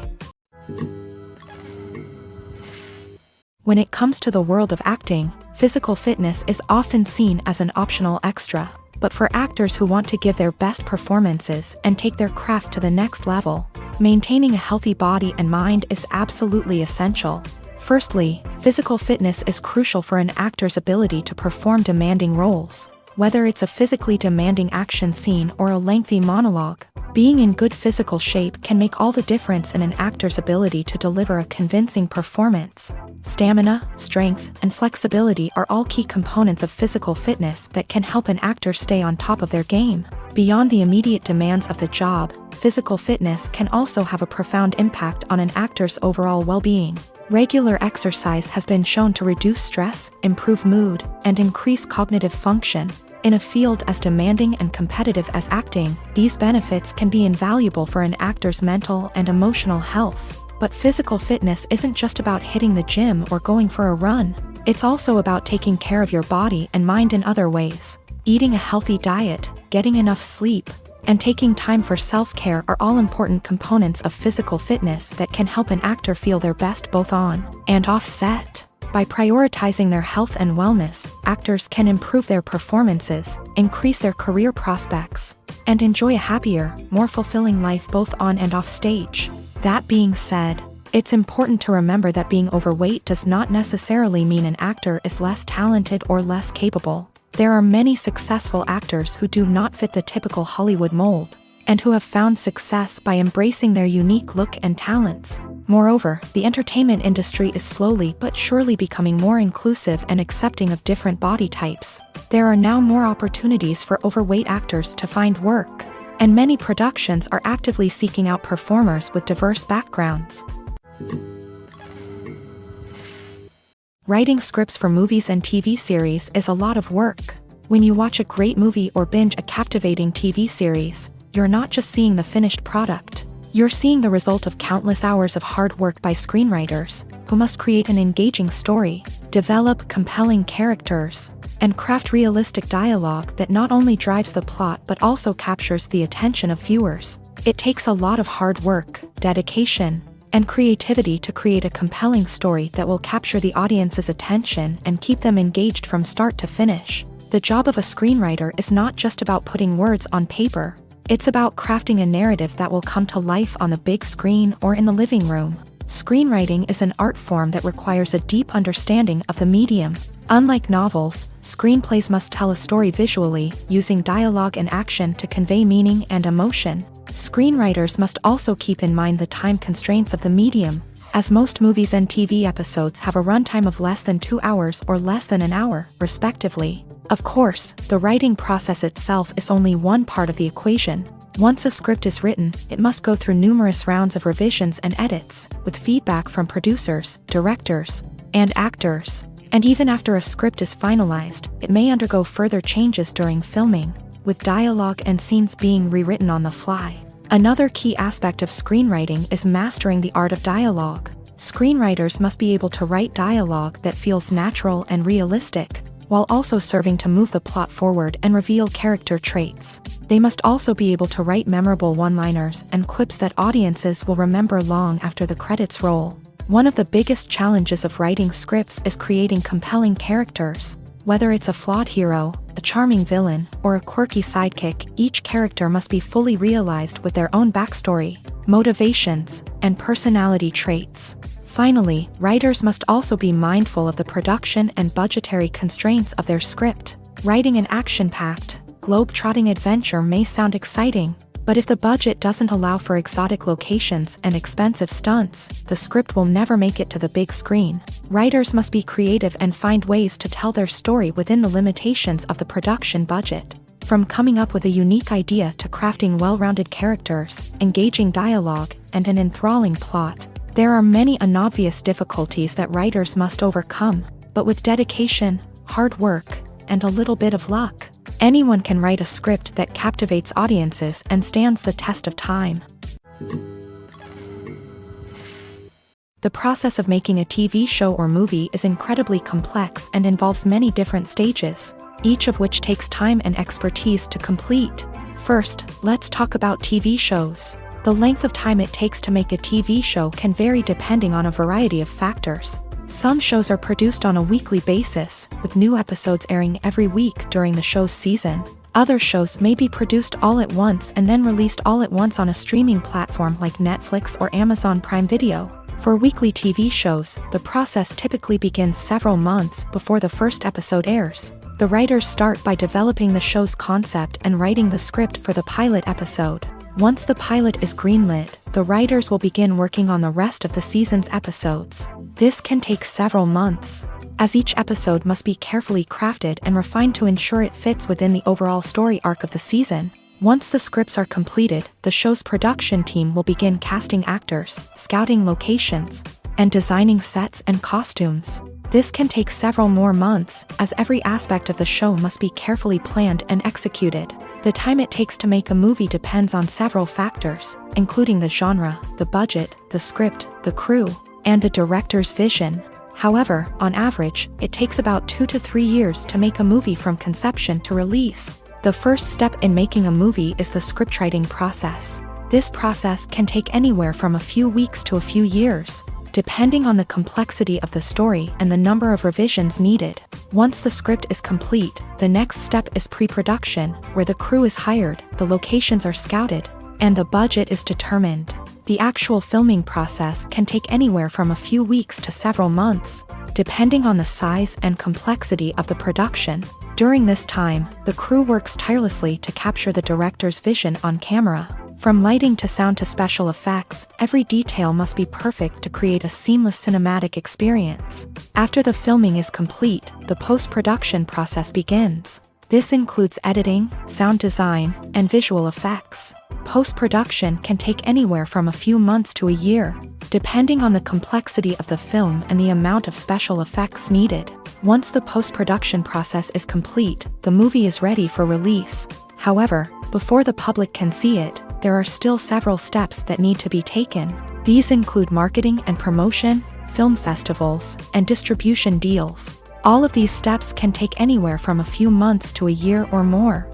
When it comes to the world of acting, physical fitness is often seen as an optional extra. But for actors who want to give their best performances and take their craft to the next level, maintaining a healthy body and mind is absolutely essential. Firstly, physical fitness is crucial for an actor's ability to perform demanding roles. Whether it's a physically demanding action scene or a lengthy monologue, Being in good physical shape can make all the difference in an actor's ability to deliver a convincing performance. Stamina, strength, and flexibility are all key components of physical fitness that can help an actor stay on top of their game. Beyond the immediate demands of the job, physical fitness can also have a profound impact on an actor's overall well-being. Regular exercise has been shown to reduce stress, improve mood, and increase cognitive function. In a field as demanding and competitive as acting, these benefits can be invaluable for an actor's mental and emotional health. But physical fitness isn't just about hitting the gym or going for a run. It's also about taking care of your body and mind in other ways. Eating a healthy diet, getting enough sleep, and taking time for self-care are all important components of physical fitness that can help an actor feel their best both on and off set. By prioritizing their health and wellness, actors can improve their performances, increase their career prospects, and enjoy a happier, more fulfilling life both on and off stage. That being said, it's important to remember that being overweight does not necessarily mean an actor is less talented or less capable. There are many successful actors who do not fit the typical Hollywood mold, and who have found success by embracing their unique look and talents. Moreover, the entertainment industry is slowly but surely becoming more inclusive and accepting of different body types. There are now more opportunities for overweight actors to find work, and many productions are actively seeking out performers with diverse backgrounds. Writing scripts for movies and TV series is a lot of work. When you watch a great movie or binge a captivating TV series, you're not just seeing the finished product. You're seeing the result of countless hours of hard work by screenwriters, who must create an engaging story, develop compelling characters, and craft realistic dialogue that not only drives the plot but also captures the attention of viewers. It takes a lot of hard work, dedication, and creativity to create a compelling story that will capture the audience's attention and keep them engaged from start to finish. The job of a screenwriter is not just about putting words on paper. It's about crafting a narrative that will come to life on the big screen or in the living room. Screenwriting is an art form that requires a deep understanding of the medium. Unlike novels, screenplays must tell a story visually, using dialogue and action to convey meaning and emotion. Screenwriters must also keep in mind the time constraints of the medium, as most movies and TV episodes have a runtime of less than 2 hours or less than an hour, respectively. Of course, the writing process itself is only one part of the equation. Once a script is written, it must go through numerous rounds of revisions and edits, with feedback from producers, directors, and actors. And even after a script is finalized, it may undergo further changes during filming, with dialogue and scenes being rewritten on the fly. Another key aspect of screenwriting is mastering the art of dialogue. Screenwriters must be able to write dialogue that feels natural and realistic, while also serving to move the plot forward and reveal character traits. They must also be able to write memorable one-liners and quips that audiences will remember long after the credits roll. One of the biggest challenges of writing scripts is creating compelling characters. Whether it's a flawed hero, a charming villain, or a quirky sidekick, each character must be fully realized with their own backstory, motivations, and personality traits. Finally, writers must also be mindful of the production and budgetary constraints of their script. Writing an action-packed, globe-trotting adventure may sound exciting, but if the budget doesn't allow for exotic locations and expensive stunts, the script will never make it to the big screen. Writers must be creative and find ways to tell their story within the limitations of the production budget. From coming up with a unique idea to crafting well-rounded characters, engaging dialogue, and an enthralling plot, there are many unobvious difficulties that writers must overcome, but with dedication, hard work, and a little bit of luck, anyone can write a script that captivates audiences and stands the test of time. The process of making a TV show or movie is incredibly complex and involves many different stages, each of which takes time and expertise to complete. First, let's talk about TV shows. The length of time it takes to make a TV show can vary depending on a variety of factors. Some shows are produced on a weekly basis, with new episodes airing every week during the show's season. Other shows may be produced all at once and then released all at once on a streaming platform like Netflix or Amazon Prime Video. For weekly TV shows, the process typically begins several months before the first episode airs. The writers start by developing the show's concept and writing the script for the pilot episode. Once the pilot is greenlit, the writers will begin working on the rest of the season's episodes. This can take several months, as each episode must be carefully crafted and refined to ensure it fits within the overall story arc of the season. Once the scripts are completed, the show's production team will begin casting actors, scouting locations, and designing sets and costumes. This can take several more months, as every aspect of the show must be carefully planned and executed. The time it takes to make a movie depends on several factors, including the genre, the budget, the script, the crew, and the director's vision. However, on average, it takes about 2 to 3 years to make a movie from conception to release. The first step in making a movie is the scriptwriting process. This process can take anywhere from a few weeks to a few years, depending on the complexity of the story and the number of revisions needed. Once the script is complete, the next step is pre-production, where the crew is hired, the locations are scouted, and the budget is determined. The actual filming process can take anywhere from a few weeks to several months, depending on the size and complexity of the production. During this time, the crew works tirelessly to capture the director's vision on camera. From lighting to sound to special effects, every detail must be perfect to create a seamless cinematic experience. After the filming is complete, the post-production process begins. This includes editing, sound design, and visual effects. Post-production can take anywhere from a few months to a year, depending on the complexity of the film and the amount of special effects needed. Once the post-production process is complete, the movie is ready for release. However, before the public can see it, there are still several steps that need to be taken. These include marketing and promotion, film festivals, and distribution deals. All of these steps can take anywhere from a few months to a year or more.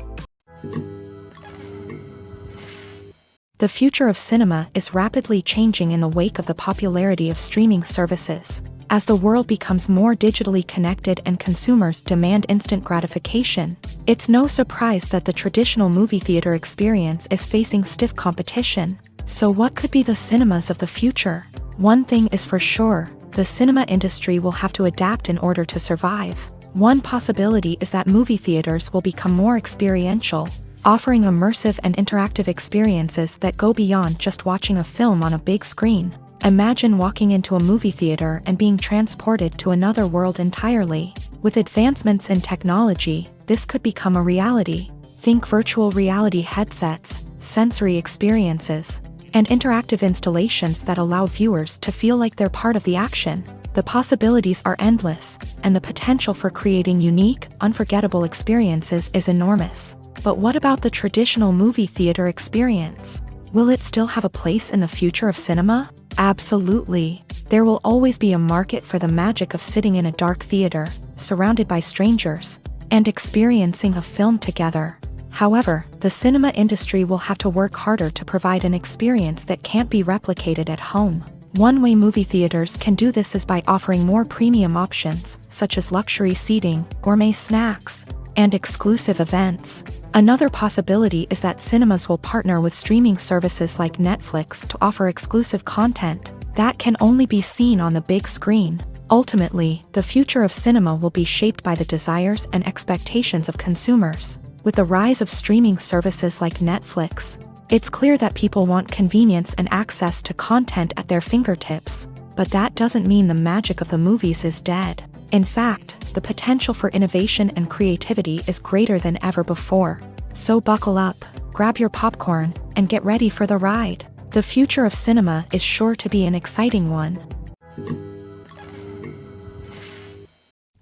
The future of cinema is rapidly changing in the wake of the popularity of streaming services. As the world becomes more digitally connected and consumers demand instant gratification, it's no surprise that the traditional movie theater experience is facing stiff competition. So what could be the cinemas of the future? One thing is for sure, the cinema industry will have to adapt in order to survive. One possibility is that movie theaters will become more experiential, offering immersive and interactive experiences that go beyond just watching a film on a big screen. Imagine walking into a movie theater and being transported to another world entirely. With advancements in technology, this could become a reality. Think virtual reality headsets, sensory experiences, and interactive installations that allow viewers to feel like they're part of the action. The possibilities are endless, and the potential for creating unique, unforgettable experiences is enormous. But what about the traditional movie theater experience? Will it still have a place in the future of cinema? Absolutely. There will always be a market for the magic of sitting in a dark theater, surrounded by strangers, and experiencing a film together. However, the cinema industry will have to work harder to provide an experience that can't be replicated at home. One way movie theaters can do this is by offering more premium options, such as luxury seating, gourmet snacks, and exclusive events. Another possibility is that cinemas will partner with streaming services like Netflix to offer exclusive content that can only be seen on the big screen. Ultimately, the future of cinema will be shaped by the desires and expectations of consumers. With the rise of streaming services like Netflix, it's clear that people want convenience and access to content at their fingertips. But that doesn't mean the magic of the movies is dead. In fact, the potential for innovation and creativity is greater than ever before. So buckle up, grab your popcorn, and get ready for the ride. The future of cinema is sure to be an exciting one.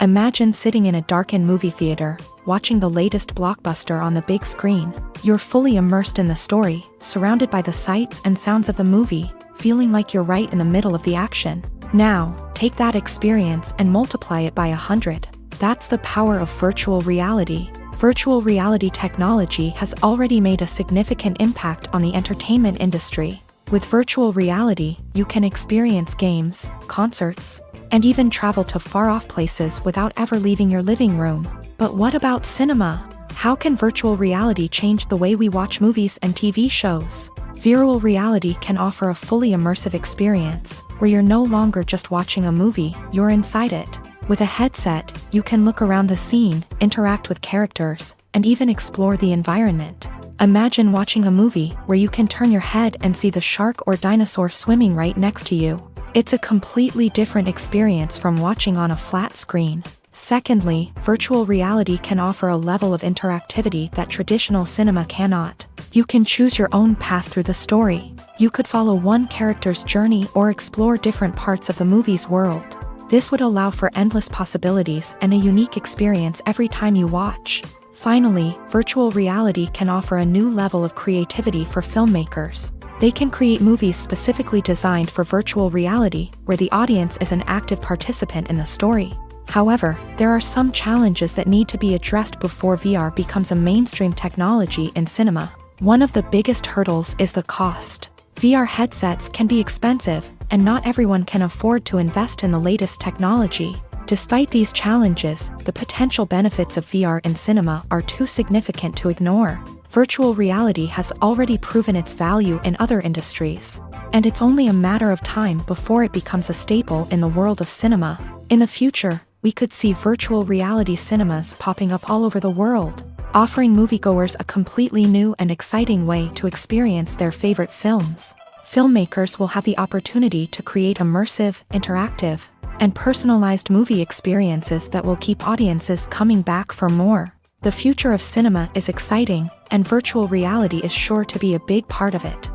Imagine sitting in a darkened movie theater, watching the latest blockbuster on the big screen. You're fully immersed in the story, surrounded by the sights and sounds of the movie, feeling like you're right in the middle of the action. Now, take that experience and multiply it by 100. That's the power of virtual reality. Virtual reality technology has already made a significant impact on the entertainment industry. With virtual reality, you can experience games, concerts, and even travel to far-off places without ever leaving your living room. But what about cinema? How can virtual reality change the way we watch movies and TV shows? Virtual reality can offer a fully immersive experience, where you're no longer just watching a movie, you're inside it. With a headset, you can look around the scene, interact with characters, and even explore the environment. Imagine watching a movie where you can turn your head and see the shark or dinosaur swimming right next to you. It's a completely different experience from watching on a flat screen. Secondly, virtual reality can offer a level of interactivity that traditional cinema cannot. You can choose your own path through the story. You could follow one character's journey or explore different parts of the movie's world. This would allow for endless possibilities and a unique experience every time you watch. Finally, virtual reality can offer a new level of creativity for filmmakers. They can create movies specifically designed for virtual reality, where the audience is an active participant in the story. However, there are some challenges that need to be addressed before VR becomes a mainstream technology in cinema. One of the biggest hurdles is the cost. VR headsets can be expensive, and not everyone can afford to invest in the latest technology. Despite these challenges, the potential benefits of VR in cinema are too significant to ignore. Virtual reality has already proven its value in other industries, and it's only a matter of time before it becomes a staple in the world of cinema. In the future, we could see virtual reality cinemas popping up all over the world, offering moviegoers a completely new and exciting way to experience their favorite films. Filmmakers will have the opportunity to create immersive, interactive, and personalized movie experiences that will keep audiences coming back for more. The future of cinema is exciting, and virtual reality is sure to be a big part of it.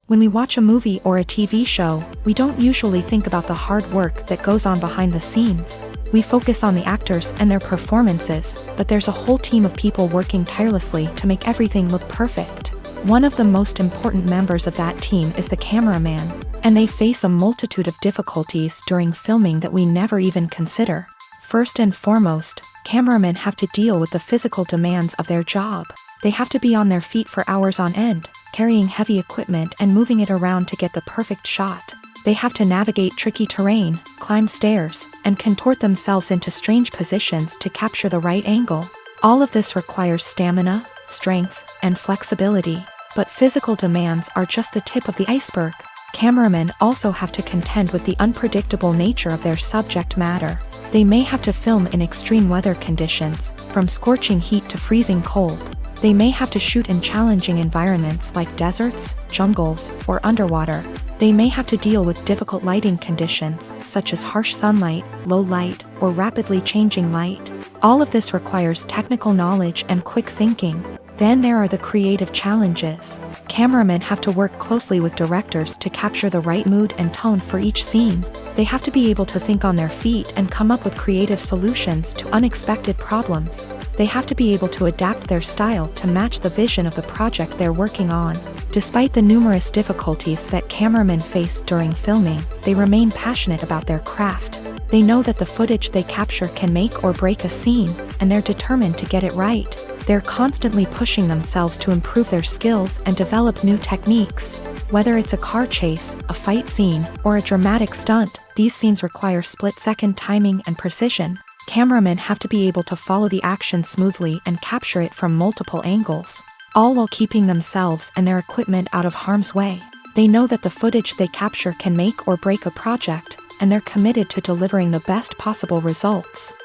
When we watch a movie or a TV show, we don't usually think about the hard work that goes on behind the scenes. We focus on the actors and their performances, but there's a whole team of people working tirelessly to make everything look perfect. One of the most important members of that team is the cameraman, and they face a multitude of difficulties during filming that we never even consider. First and foremost, cameramen have to deal with the physical demands of their job. They have to be on their feet for hours on end, carrying heavy equipment and moving it around to get the perfect shot. They have to navigate tricky terrain, climb stairs, and contort themselves into strange positions to capture the right angle. All of this requires stamina, strength, and flexibility. But physical demands are just the tip of the iceberg. Cameramen also have to contend with the unpredictable nature of their subject matter. They may have to film in extreme weather conditions, from scorching heat to freezing cold. They may have to shoot in challenging environments like deserts, jungles, or underwater. They may have to deal with difficult lighting conditions, such as harsh sunlight, low light, or rapidly changing light. All of this requires technical knowledge and quick thinking. Then there are the creative challenges. Cameramen have to work closely with directors to capture the right mood and tone for each scene. They have to be able to think on their feet and come up with creative solutions to unexpected problems. They have to be able to adapt their style to match the vision of the project they're working on. Despite the numerous difficulties that cameramen face during filming, they remain passionate about their craft. They know that the footage they capture can make or break a scene, and they're determined to get it right. They're constantly pushing themselves to improve their skills and develop new techniques. Whether it's a car chase, a fight scene, or a dramatic stunt, these scenes require split-second timing and precision. Cameramen have to be able to follow the action smoothly and capture it from multiple angles, all while keeping themselves and their equipment out of harm's way. They know that the footage they capture can make or break a project, and they're committed to delivering the best possible results.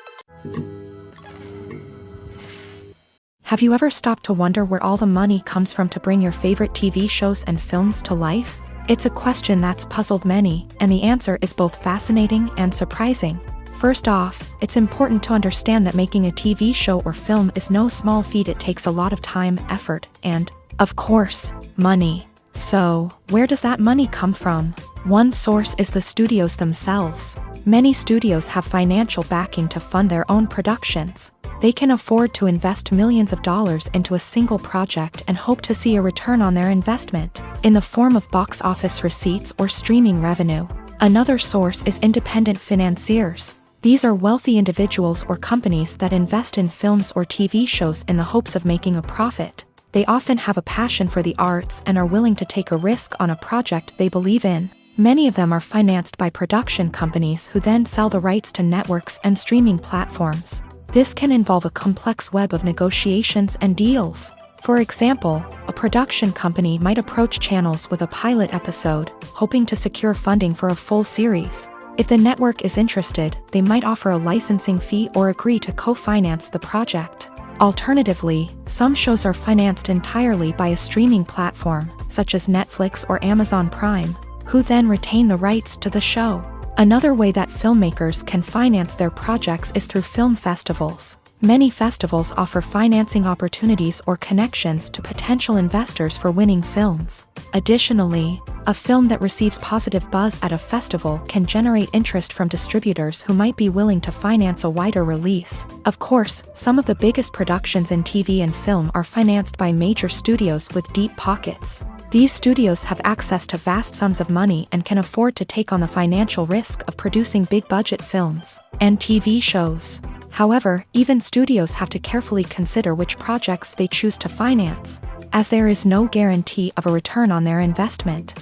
Have you ever stopped to wonder where all the money comes from to bring your favorite TV shows and films to life? It's a question that's puzzled many, and the answer is both fascinating and surprising. First off, it's important to understand that making a TV show or film is no small feat. It takes a lot of time, effort, and, of course, money. So, where does that money come from? One source is the studios themselves. Many studios have financial backing to fund their own productions. They can afford to invest millions of dollars into a single project and hope to see a return on their investment, in the form of box office receipts or streaming revenue. Another source is independent financiers. These are wealthy individuals or companies that invest in films or TV shows in the hopes of making a profit. They often have a passion for the arts and are willing to take a risk on a project they believe in. Many of them are financed by production companies who then sell the rights to networks and streaming platforms. This can involve a complex web of negotiations and deals. For example, a production company might approach channels with a pilot episode, hoping to secure funding for a full series. If the network is interested, they might offer a licensing fee or agree to co-finance the project. Alternatively, some shows are financed entirely by a streaming platform, such as Netflix or Amazon Prime, who then retain the rights to the show. Another way that filmmakers can finance their projects is through film festivals. Many festivals offer financing opportunities or connections to potential investors for winning films. Additionally, a film that receives positive buzz at a festival can generate interest from distributors who might be willing to finance a wider release. Of course, some of the biggest productions in TV and film are financed by major studios with deep pockets. These studios have access to vast sums of money and can afford to take on the financial risk of producing big-budget films and TV shows. However, even studios have to carefully consider which projects they choose to finance, as there is no guarantee of a return on their investment.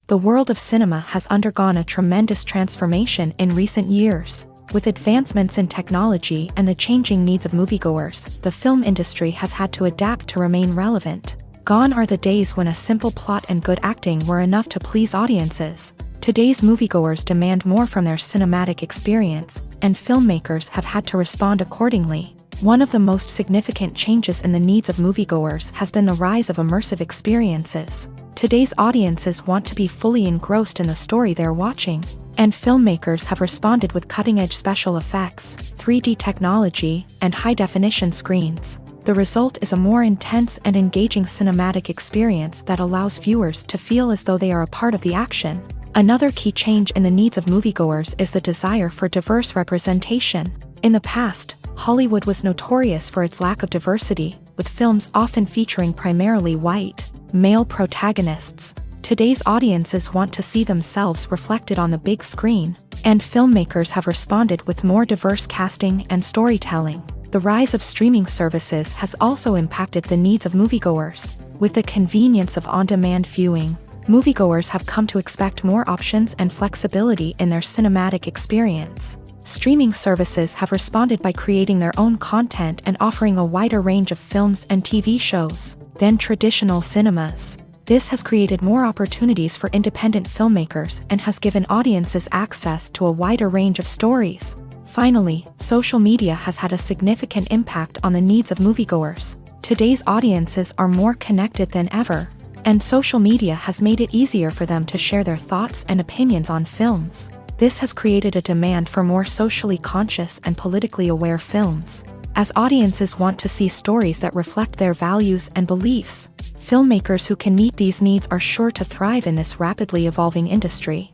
The world of cinema has undergone a tremendous transformation in recent years. With advancements in technology and the changing needs of moviegoers, the film industry has had to adapt to remain relevant. Gone are the days when a simple plot and good acting were enough to please audiences. Today's moviegoers demand more from their cinematic experience, and filmmakers have had to respond accordingly. One of the most significant changes in the needs of moviegoers has been the rise of immersive experiences. Today's audiences want to be fully engrossed in the story they're watching, and filmmakers have responded with cutting-edge special effects, 3D technology, and high-definition screens. The result is a more intense and engaging cinematic experience that allows viewers to feel as though they are a part of the action. Another key change in the needs of moviegoers is the desire for diverse representation. In the past, Hollywood was notorious for its lack of diversity, with films often featuring primarily white, male protagonists. Today's audiences want to see themselves reflected on the big screen, and filmmakers have responded with more diverse casting and storytelling. The rise of streaming services has also impacted the needs of moviegoers. With the convenience of on-demand viewing, moviegoers have come to expect more options and flexibility in their cinematic experience. Streaming services have responded by creating their own content and offering a wider range of films and TV shows than traditional cinemas. This has created more opportunities for independent filmmakers and has given audiences access to a wider range of stories. Finally, social media has had a significant impact on the needs of moviegoers. Today's audiences are more connected than ever, and social media has made it easier for them to share their thoughts and opinions on films. This has created a demand for more socially conscious and politically aware films. As audiences want to see stories that reflect their values and beliefs, filmmakers who can meet these needs are sure to thrive in this rapidly evolving industry.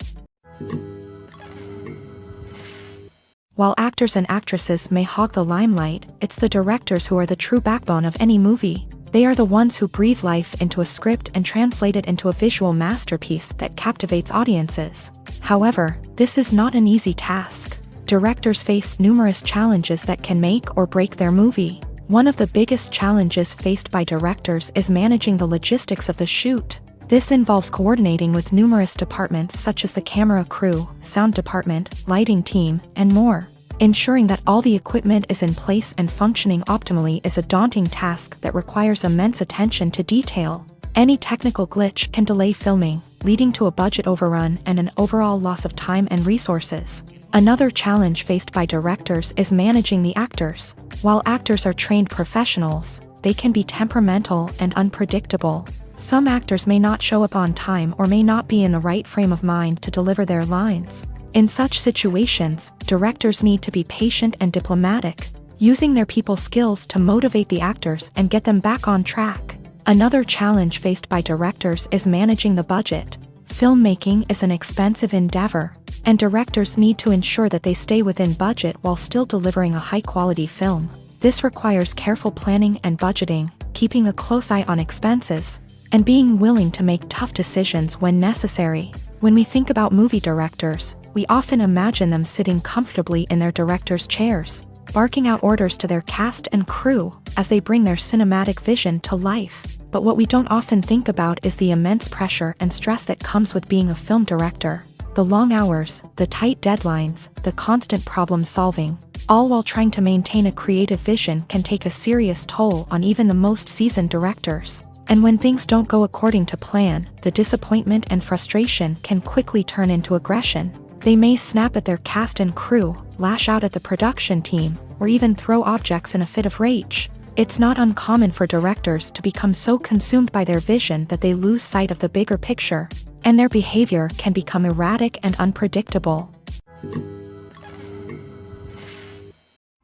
While actors and actresses may hog the limelight, it's the directors who are the true backbone of any movie. They are the ones who breathe life into a script and translate it into a visual masterpiece that captivates audiences. However, this is not an easy task. Directors face numerous challenges that can make or break their movie. One of the biggest challenges faced by directors is managing the logistics of the shoot. This involves coordinating with numerous departments such as the camera crew, sound department, lighting team, and more. Ensuring that all the equipment is in place and functioning optimally is a daunting task that requires immense attention to detail. Any technical glitch can delay filming, leading to a budget overrun and an overall loss of time and resources. Another challenge faced by directors is managing the actors. While actors are trained professionals, they can be temperamental and unpredictable. Some actors may not show up on time or may not be in the right frame of mind to deliver their lines. In such situations, directors need to be patient and diplomatic, using their people skills to motivate the actors and get them back on track. Another challenge faced by directors is managing the budget. Filmmaking is an expensive endeavor, and directors need to ensure that they stay within budget while still delivering a high-quality film. This requires careful planning and budgeting, keeping a close eye on expenses, and being willing to make tough decisions when necessary. When we think about movie directors, we often imagine them sitting comfortably in their director's chairs, barking out orders to their cast and crew as they bring their cinematic vision to life. But what we don't often think about is the immense pressure and stress that comes with being a film director. The long hours, the tight deadlines, the constant problem solving, all while trying to maintain a creative vision can take a serious toll on even the most seasoned directors. And when things don't go according to plan, the disappointment and frustration can quickly turn into aggression. They may snap at their cast and crew, lash out at the production team, or even throw objects in a fit of rage. It's not uncommon for directors to become so consumed by their vision that they lose sight of the bigger picture, and their behavior can become erratic and unpredictable.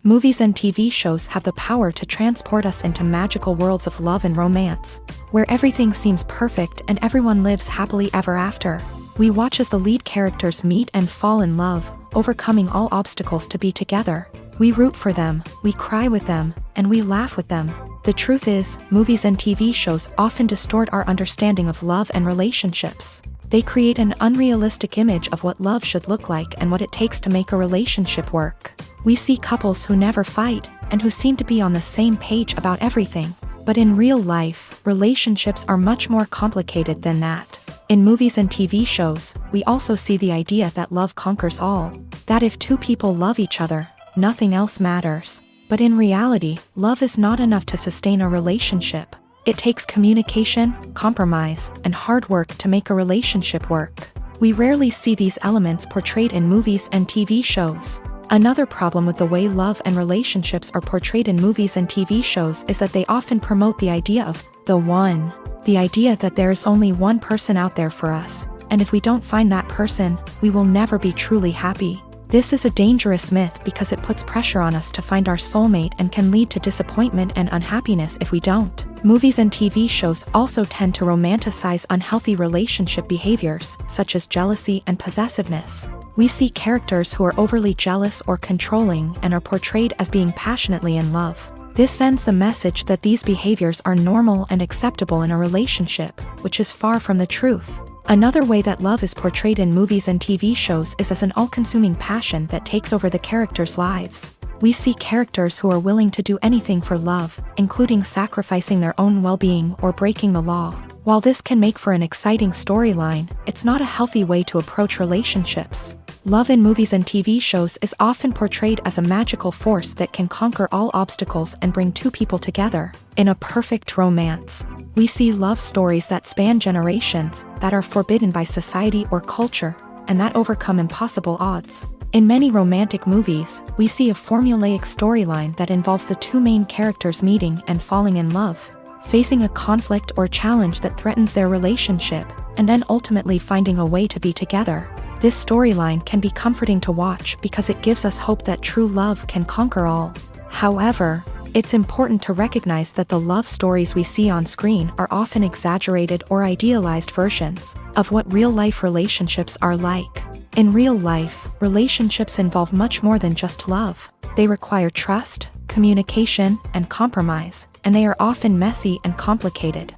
Movies and TV shows have the power to transport us into magical worlds of love and romance, where everything seems perfect and everyone lives happily ever after. We watch as the lead characters meet and fall in love, overcoming all obstacles to be together. We root for them, we cry with them, and we laugh with them. The truth is, movies and TV shows often distort our understanding of love and relationships. They create an unrealistic image of what love should look like and what it takes to make a relationship work. We see couples who never fight, and who seem to be on the same page about everything. But in real life, relationships are much more complicated than that. In movies and TV shows, we also see the idea that love conquers all. That if two people love each other, nothing else matters. But in reality, love is not enough to sustain a relationship. It takes communication, compromise, and hard work to make a relationship work. We rarely see these elements portrayed in movies and TV shows. Another problem with the way love and relationships are portrayed in movies and TV shows is that they often promote the idea of the one. The idea that there is only one person out there for us, and if we don't find that person, we will never be truly happy. This is a dangerous myth because it puts pressure on us to find our soulmate and can lead to disappointment and unhappiness if we don't. Movies and TV shows also tend to romanticize unhealthy relationship behaviors, such as jealousy and possessiveness. We see characters who are overly jealous or controlling and are portrayed as being passionately in love. This sends the message that these behaviors are normal and acceptable in a relationship, which is far from the truth. Another way that love is portrayed in movies and TV shows is as an all-consuming passion that takes over the characters' lives. We see characters who are willing to do anything for love, including sacrificing their own well-being or breaking the law. While this can make for an exciting storyline, it's not a healthy way to approach relationships. Love in movies and TV shows is often portrayed as a magical force that can conquer all obstacles and bring two people together. In a perfect romance, we see love stories that span generations, that are forbidden by society or culture, and that overcome impossible odds. In many romantic movies, we see a formulaic storyline that involves the two main characters meeting and falling in love, facing a conflict or challenge that threatens their relationship, and then ultimately finding a way to be together. This storyline can be comforting to watch because it gives us hope that true love can conquer all. However, it's important to recognize that the love stories we see on screen are often exaggerated or idealized versions of what real-life relationships are like. In real life, relationships involve much more than just love. They require trust, communication, and compromise, and they are often messy and complicated.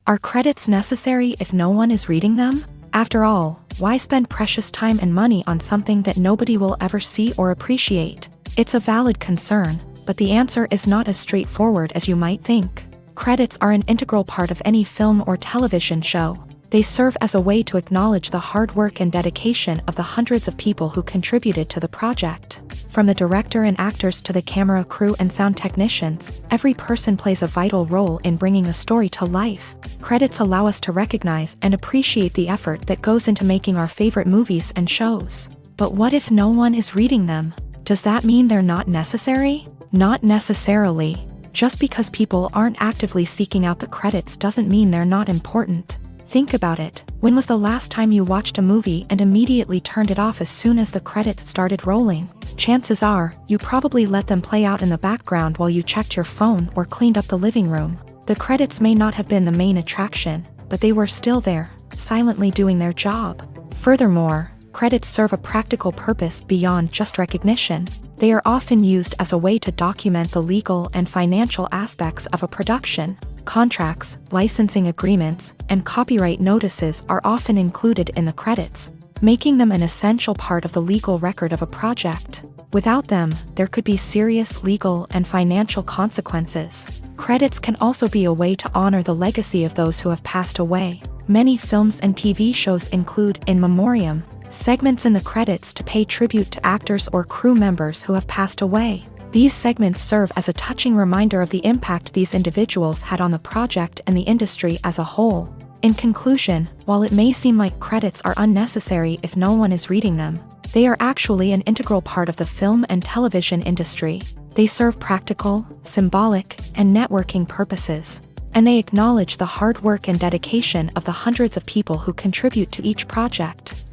Are credits necessary if no one is reading them? After all, why spend precious time and money on something that nobody will ever see or appreciate? It's a valid concern, but the answer is not as straightforward as you might think. Credits are an integral part of any film or television show. They serve as a way to acknowledge the hard work and dedication of the hundreds of people who contributed to the project. From the director and actors to the camera crew and sound technicians, every person plays a vital role in bringing a story to life. Credits allow us to recognize and appreciate the effort that goes into making our favorite movies and shows. But what if no one is reading them? Does that mean they're not necessary? Not necessarily. Just because people aren't actively seeking out the credits doesn't mean they're not important. Think about it. When was the last time you watched a movie and immediately turned it off as soon as the credits started rolling? Chances are, you probably let them play out in the background while you checked your phone or cleaned up the living room. The credits may not have been the main attraction, but they were still there, silently doing their job. Furthermore, credits serve a practical purpose beyond just recognition. They are often used as a way to document the legal and financial aspects of a production. Contracts, licensing agreements, and copyright notices are often included in the credits, making them an essential part of the legal record of a project. Without them, there could be serious legal and financial consequences. Credits can also be a way to honor the legacy of those who have passed away. Many films and TV shows include in memoriam segments in the credits to pay tribute to actors or crew members who have passed away. These segments serve as a touching reminder of the impact these individuals had on the project and the industry as a whole. In conclusion, while it may seem like credits are unnecessary if no one is reading them, they are actually an integral part of the film and television industry. They serve practical, symbolic, and networking purposes, and they acknowledge the hard work and dedication of the hundreds of people who contribute to each project.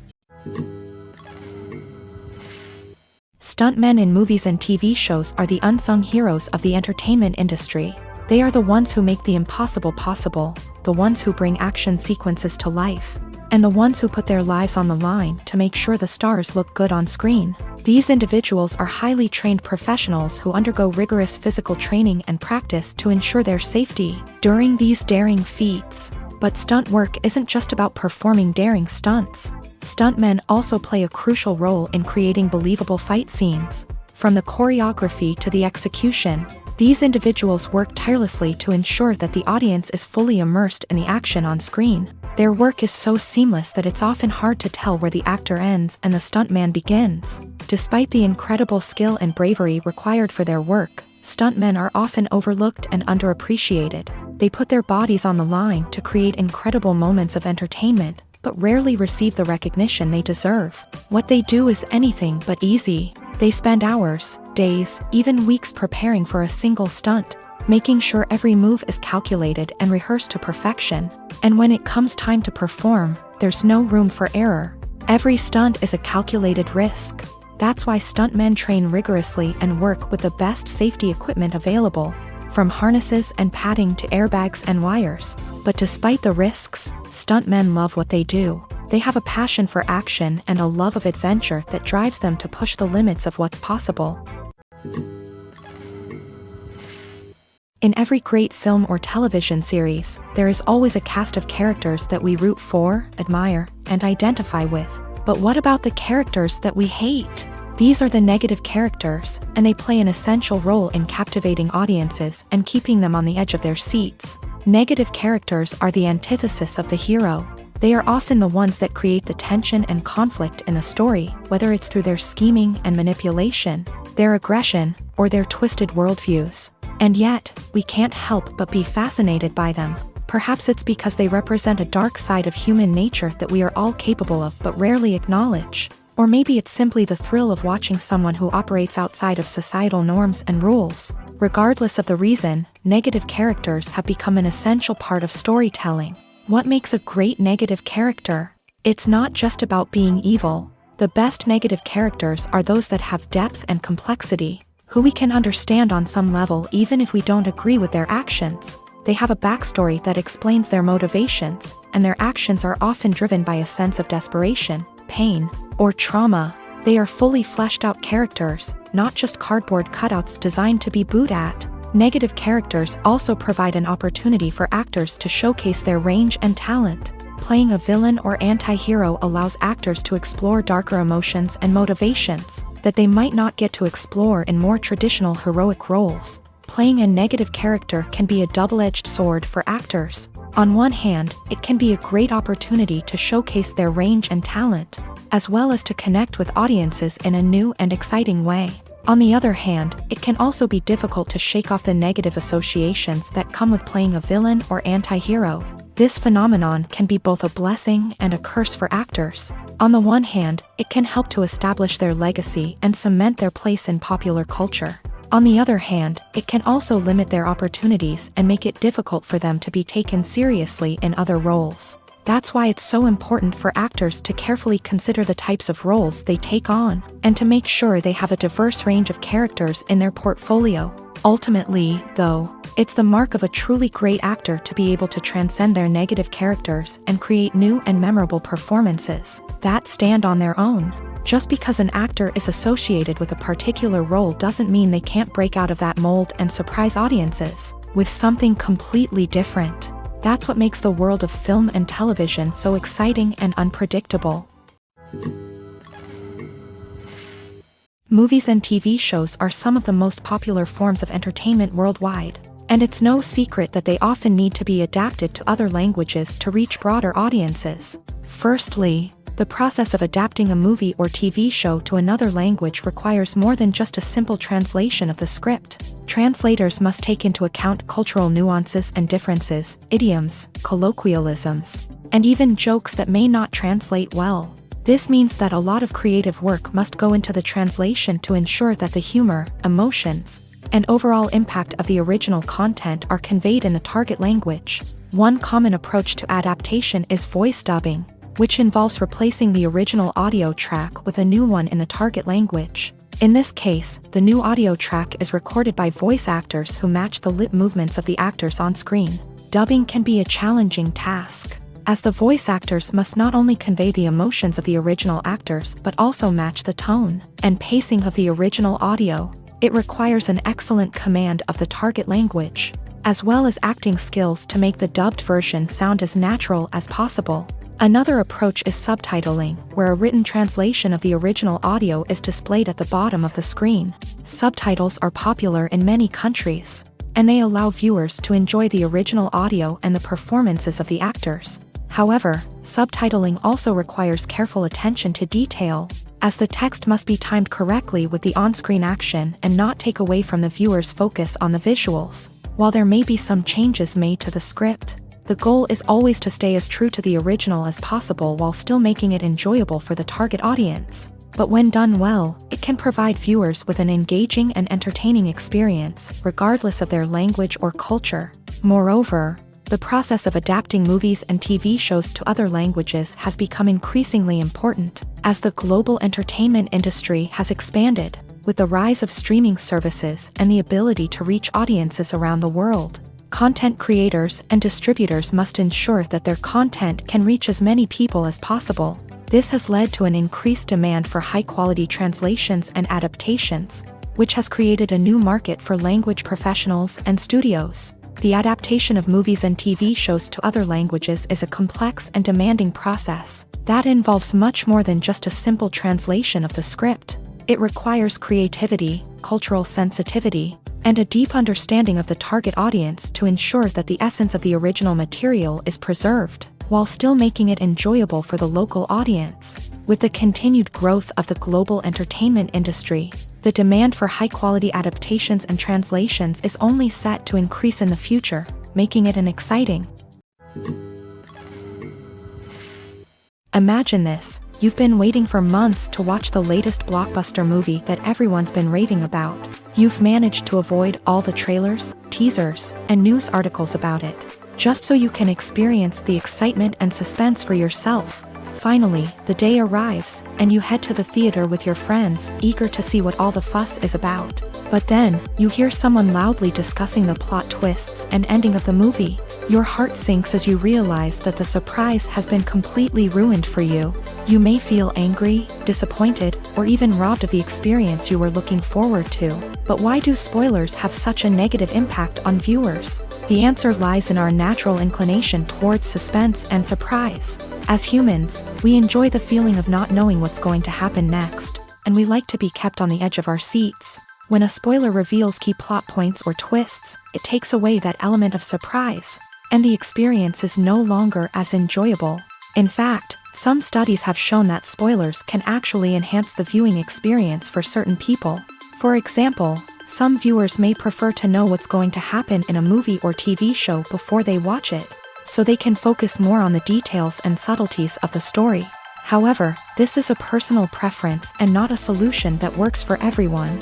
Stuntmen in movies and TV shows are the unsung heroes of the entertainment industry. They are the ones who make the impossible possible, the ones who bring action sequences to life, and the ones who put their lives on the line to make sure the stars look good on screen. These individuals are highly trained professionals who undergo rigorous physical training and practice to ensure their safety during these daring feats. But stunt work isn't just about performing daring stunts. Stuntmen also play a crucial role in creating believable fight scenes. From the choreography to the execution, these individuals work tirelessly to ensure that the audience is fully immersed in the action on screen. Their work is so seamless that it's often hard to tell where the actor ends and the stuntman begins. Despite the incredible skill and bravery required for their work, stuntmen are often overlooked and underappreciated. They put their bodies on the line to create incredible moments of entertainment, but rarely receive the recognition they deserve. What they do is anything but easy. They spend hours, days, even weeks preparing for a single stunt, making sure every move is calculated and rehearsed to perfection. And when it comes time to perform, there's no room for error. Every stunt is a calculated risk. That's why stuntmen train rigorously and work with the best safety equipment available, from harnesses and padding to airbags and wires. But despite the risks, stuntmen love what they do. They have a passion for action and a love of adventure that drives them to push the limits of what's possible. In every great film or television series, there is always a cast of characters that we root for, admire, and identify with. But what about the characters that we hate? These are the negative characters, and they play an essential role in captivating audiences and keeping them on the edge of their seats. Negative characters are the antithesis of the hero. They are often the ones that create the tension and conflict in the story, whether it's through their scheming and manipulation, their aggression, or their twisted worldviews. And yet, we can't help but be fascinated by them. Perhaps it's because they represent a dark side of human nature that we are all capable of but rarely acknowledge. Or maybe it's simply the thrill of watching someone who operates outside of societal norms and rules. Regardless of the reason, negative characters have become an essential part of storytelling. What makes a great negative character? It's not just about being evil. The best negative characters are those that have depth and complexity, who we can understand on some level even if we don't agree with their actions. They have a backstory that explains their motivations, and their actions are often driven by a sense of desperation, pain, or trauma. They are fully fleshed out characters, not just cardboard cutouts designed to be booed at. Negative characters also provide an opportunity for actors to showcase their range and talent. Playing a villain or anti-hero allows actors to explore darker emotions and motivations that they might not get to explore in more traditional heroic roles. Playing a negative character can be a double-edged sword for actors. On one hand, it can be a great opportunity to showcase their range and talent, as well as to connect with audiences in a new and exciting way. On the other hand, it can also be difficult to shake off the negative associations that come with playing a villain or anti-hero. This phenomenon can be both a blessing and a curse for actors. On the one hand, it can help to establish their legacy and cement their place in popular culture. On the other hand, it can also limit their opportunities and make it difficult for them to be taken seriously in other roles. That's why it's so important for actors to carefully consider the types of roles they take on, and to make sure they have a diverse range of characters in their portfolio. Ultimately, though, it's the mark of a truly great actor to be able to transcend their negative characters and create new and memorable performances that stand on their own. Just because an actor is associated with a particular role doesn't mean they can't break out of that mold and surprise audiences with something completely different. That's what makes the world of film and television so exciting and unpredictable. Movies and TV shows are some of the most popular forms of entertainment worldwide, and it's no secret that they often need to be adapted to other languages to reach broader audiences. Firstly, The process of adapting a movie or TV show to another language requires more than just a simple translation of the script. Translators must take into account cultural nuances and differences, idioms, colloquialisms, and even jokes that may not translate well. This means that a lot of creative work must go into the translation to ensure that the humor, emotions, and overall impact of the original content are conveyed in the target language. One common approach to adaptation is voice dubbing, which involves replacing the original audio track with a new one in the target language. In this case, the new audio track is recorded by voice actors who match the lip movements of the actors on screen. Dubbing can be a challenging task, as the voice actors must not only convey the emotions of the original actors but also match the tone and pacing of the original audio. It requires an excellent command of the target language, as well as acting skills to make the dubbed version sound as natural as possible. Another approach is subtitling, where a written translation of the original audio is displayed at the bottom of the screen. Subtitles are popular in many countries, and they allow viewers to enjoy the original audio and the performances of the actors. However, subtitling also requires careful attention to detail, as the text must be timed correctly with the on-screen action and not take away from the viewer's focus on the visuals. While there may be some changes made to the script, the goal is always to stay as true to the original as possible while still making it enjoyable for the target audience. But when done well, it can provide viewers with an engaging and entertaining experience, regardless of their language or culture. Moreover, the process of adapting movies and TV shows to other languages has become increasingly important, as the global entertainment industry has expanded, with the rise of streaming services and the ability to reach audiences around the world. Content creators and distributors must ensure that their content can reach as many people as possible. This has led to an increased demand for high-quality translations and adaptations, which has created a new market for language professionals and studios. The adaptation of movies and TV shows to other languages is a complex and demanding process that involves much more than just a simple translation of the script. It requires creativity, cultural sensitivity, and a deep understanding of the target audience to ensure that the essence of the original material is preserved, while still making it enjoyable for the local audience. With the continued growth of the global entertainment industry, the demand for high-quality adaptations and translations is only set to increase in the future, making it an exciting. Imagine this: you've been waiting for months to watch the latest blockbuster movie that everyone's been raving about. You've managed to avoid all the trailers, teasers, and news articles about it, just so you can experience the excitement and suspense for yourself. Finally, the day arrives, and you head to the theater with your friends, eager to see what all the fuss is about. But then, you hear someone loudly discussing the plot twists and ending of the movie. Your heart sinks as you realize that the surprise has been completely ruined for you. You may feel angry, disappointed, or even robbed of the experience you were looking forward to. But why do spoilers have such a negative impact on viewers? The answer lies in our natural inclination towards suspense and surprise. As humans, we enjoy the feeling of not knowing what's going to happen next, and we like to be kept on the edge of our seats. When a spoiler reveals key plot points or twists, it takes away that element of surprise, and the experience is no longer as enjoyable. In fact, some studies have shown that spoilers can actually enhance the viewing experience for certain people. For example, some viewers may prefer to know what's going to happen in a movie or TV show before they watch it, so they can focus more on the details and subtleties of the story. However, this is a personal preference and not a solution that works for everyone.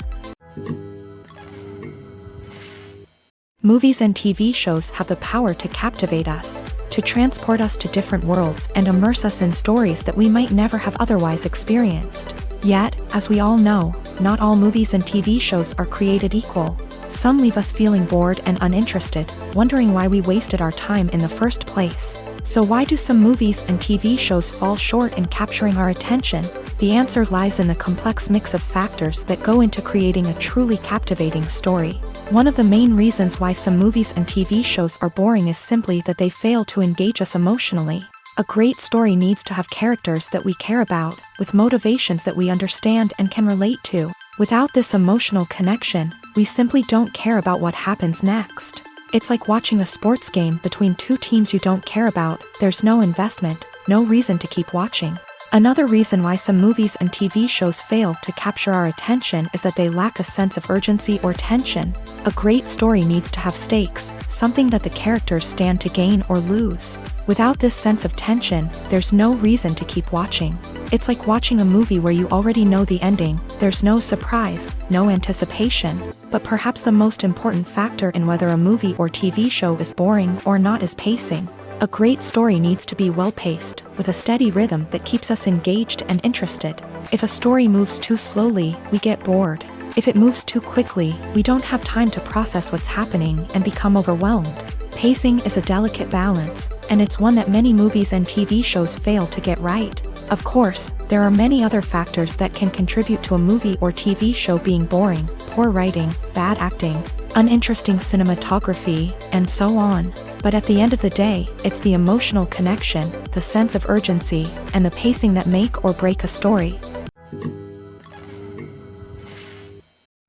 Movies and TV shows have the power to captivate us, to transport us to different worlds and immerse us in stories that we might never have otherwise experienced. Yet, as we all know, not all movies and TV shows are created equal. Some leave us feeling bored and uninterested, wondering why we wasted our time in the first place. So why do some movies and TV shows fall short in capturing our attention? The answer lies in the complex mix of factors that go into creating a truly captivating story. One of the main reasons why some movies and TV shows are boring is simply that they fail to engage us emotionally. A great story needs to have characters that we care about, with motivations that we understand and can relate to. Without this emotional connection, we simply don't care about what happens next. It's like watching a sports game between two teams you don't care about. There's no investment, no reason to keep watching. Another reason why some movies and TV shows fail to capture our attention is that they lack a sense of urgency or tension. A great story needs to have stakes, something that the characters stand to gain or lose. Without this sense of tension, there's no reason to keep watching. It's like watching a movie where you already know the ending, there's no surprise, no anticipation. But perhaps the most important factor in whether a movie or TV show is boring or not is pacing. A great story needs to be well-paced, with a steady rhythm that keeps us engaged and interested. If a story moves too slowly, we get bored. If it moves too quickly, we don't have time to process what's happening and become overwhelmed. Pacing is a delicate balance, and it's one that many movies and TV shows fail to get right. Of course, there are many other factors that can contribute to a movie or TV show being boring: poor writing, bad acting, uninteresting cinematography, and so on. But at the end of the day, it's the emotional connection, the sense of urgency, and the pacing that make or break a story.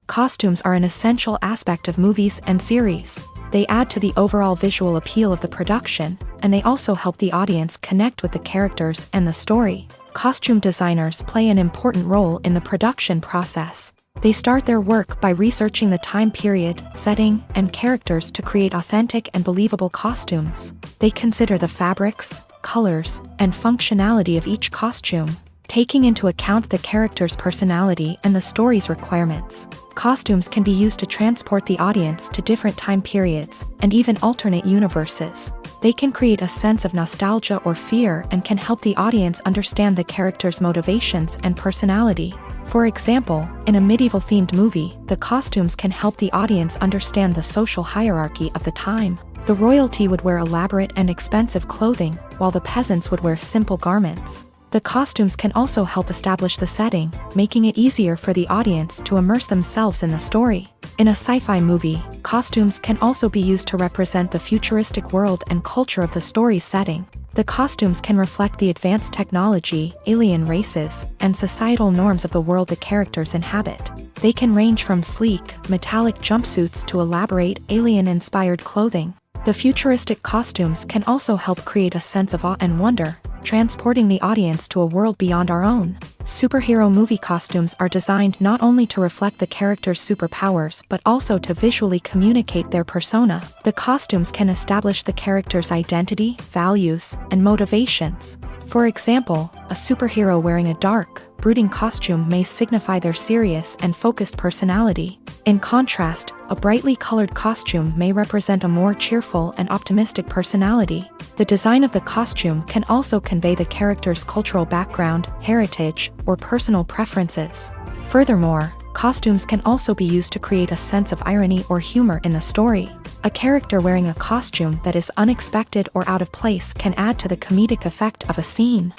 Costumes are an essential aspect of movies and series. They add to the overall visual appeal of the production, and they also help the audience connect with the characters and the story. Costume designers play an important role in the production process. They start their work by researching the time period, setting, and characters to create authentic and believable costumes. They consider the fabrics, colors, and functionality of each costume, taking into account the character's personality and the story's requirements. Costumes can be used to transport the audience to different time periods and even alternate universes. They can create a sense of nostalgia or fear and can help the audience understand the character's motivations and personality. For example, in a medieval-themed movie, the costumes can help the audience understand the social hierarchy of the time. The royalty would wear elaborate and expensive clothing, while the peasants would wear simple garments. The costumes can also help establish the setting, making it easier for the audience to immerse themselves in the story. In a sci-fi movie, costumes can also be used to represent the futuristic world and culture of the story's setting. The costumes can reflect the advanced technology, alien races, and societal norms of the world the characters inhabit. They can range from sleek, metallic jumpsuits to elaborate, alien-inspired clothing. The futuristic costumes can also help create a sense of awe and wonder, transporting the audience to a world beyond our own. Superhero movie costumes are designed not only to reflect the character's superpowers but also to visually communicate their persona. The costumes can establish the character's identity, values, and motivations. For example, a superhero wearing a dark, brooding costume may signify their serious and focused personality. In contrast, a brightly colored costume may represent a more cheerful and optimistic personality. The design of the costume can also convey the character's cultural background, heritage, or personal preferences. Furthermore, costumes can also be used to create a sense of irony or humor in the story. A character wearing a costume that is unexpected or out of place can add to the comedic effect of a scene.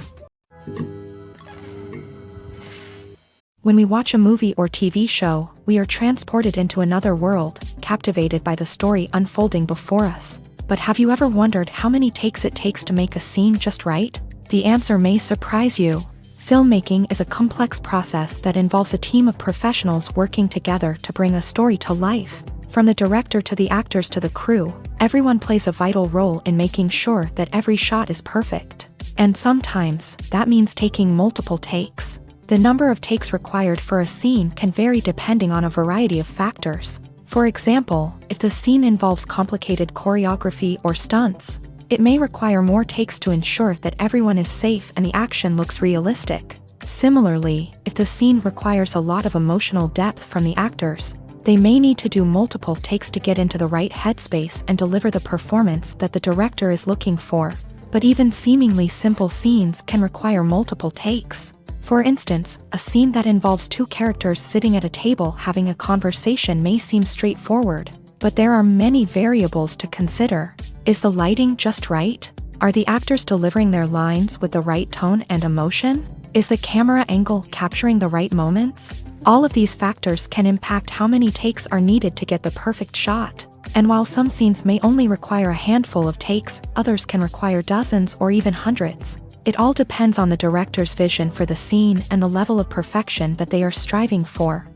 When we watch a movie or TV show, we are transported into another world, captivated by the story unfolding before us. But have you ever wondered how many takes it takes to make a scene just right? The answer may surprise you. Filmmaking is a complex process that involves a team of professionals working together to bring a story to life. From the director to the actors to the crew, everyone plays a vital role in making sure that every shot is perfect. And sometimes, that means taking multiple takes. The number of takes required for a scene can vary depending on a variety of factors. For example, if the scene involves complicated choreography or stunts, it may require more takes to ensure that everyone is safe and the action looks realistic. Similarly, if the scene requires a lot of emotional depth from the actors, they may need to do multiple takes to get into the right headspace and deliver the performance that the director is looking for. But even seemingly simple scenes can require multiple takes. For instance, a scene that involves two characters sitting at a table having a conversation may seem straightforward, but there are many variables to consider. Is the lighting just right? Are the actors delivering their lines with the right tone and emotion? Is the camera angle capturing the right moments? All of these factors can impact how many takes are needed to get the perfect shot. And while some scenes may only require a handful of takes, others can require dozens or even hundreds. It all depends on the director's vision for the scene and the level of perfection that they are striving for.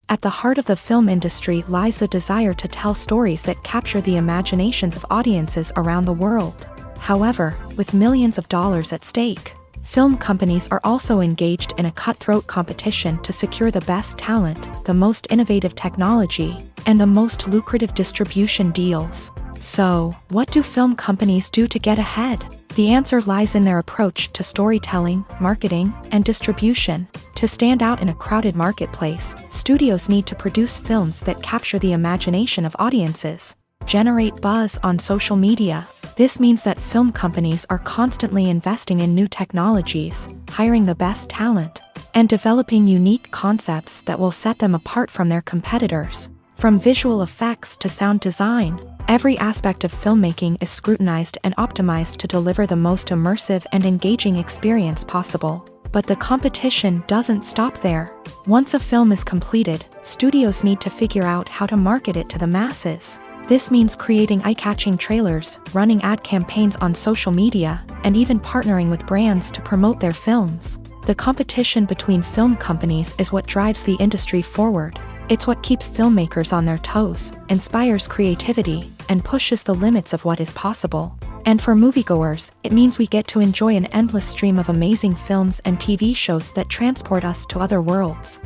At the heart of the film industry lies the desire to tell stories that capture the imaginations of audiences around the world. However, with millions of dollars at stake, film companies are also engaged in a cutthroat competition to secure the best talent, the most innovative technology, and the most lucrative distribution deals. So, what do film companies do to get ahead? The answer lies in their approach to storytelling, marketing, and distribution. To stand out in a crowded marketplace, studios need to produce films that capture the imagination of audiences, generate buzz on social media. This means that film companies are constantly investing in new technologies, hiring the best talent, and developing unique concepts that will set them apart from their competitors. From visual effects to sound design, every aspect of filmmaking is scrutinized and optimized to deliver the most immersive and engaging experience possible. But the competition doesn't stop there. Once a film is completed, studios need to figure out how to market it to the masses. This means creating eye-catching trailers, running ad campaigns on social media, and even partnering with brands to promote their films. The competition between film companies is what drives the industry forward. It's what keeps filmmakers on their toes, inspires creativity, and pushes the limits of what is possible. And for moviegoers, it means we get to enjoy an endless stream of amazing films and TV shows that transport us to other worlds.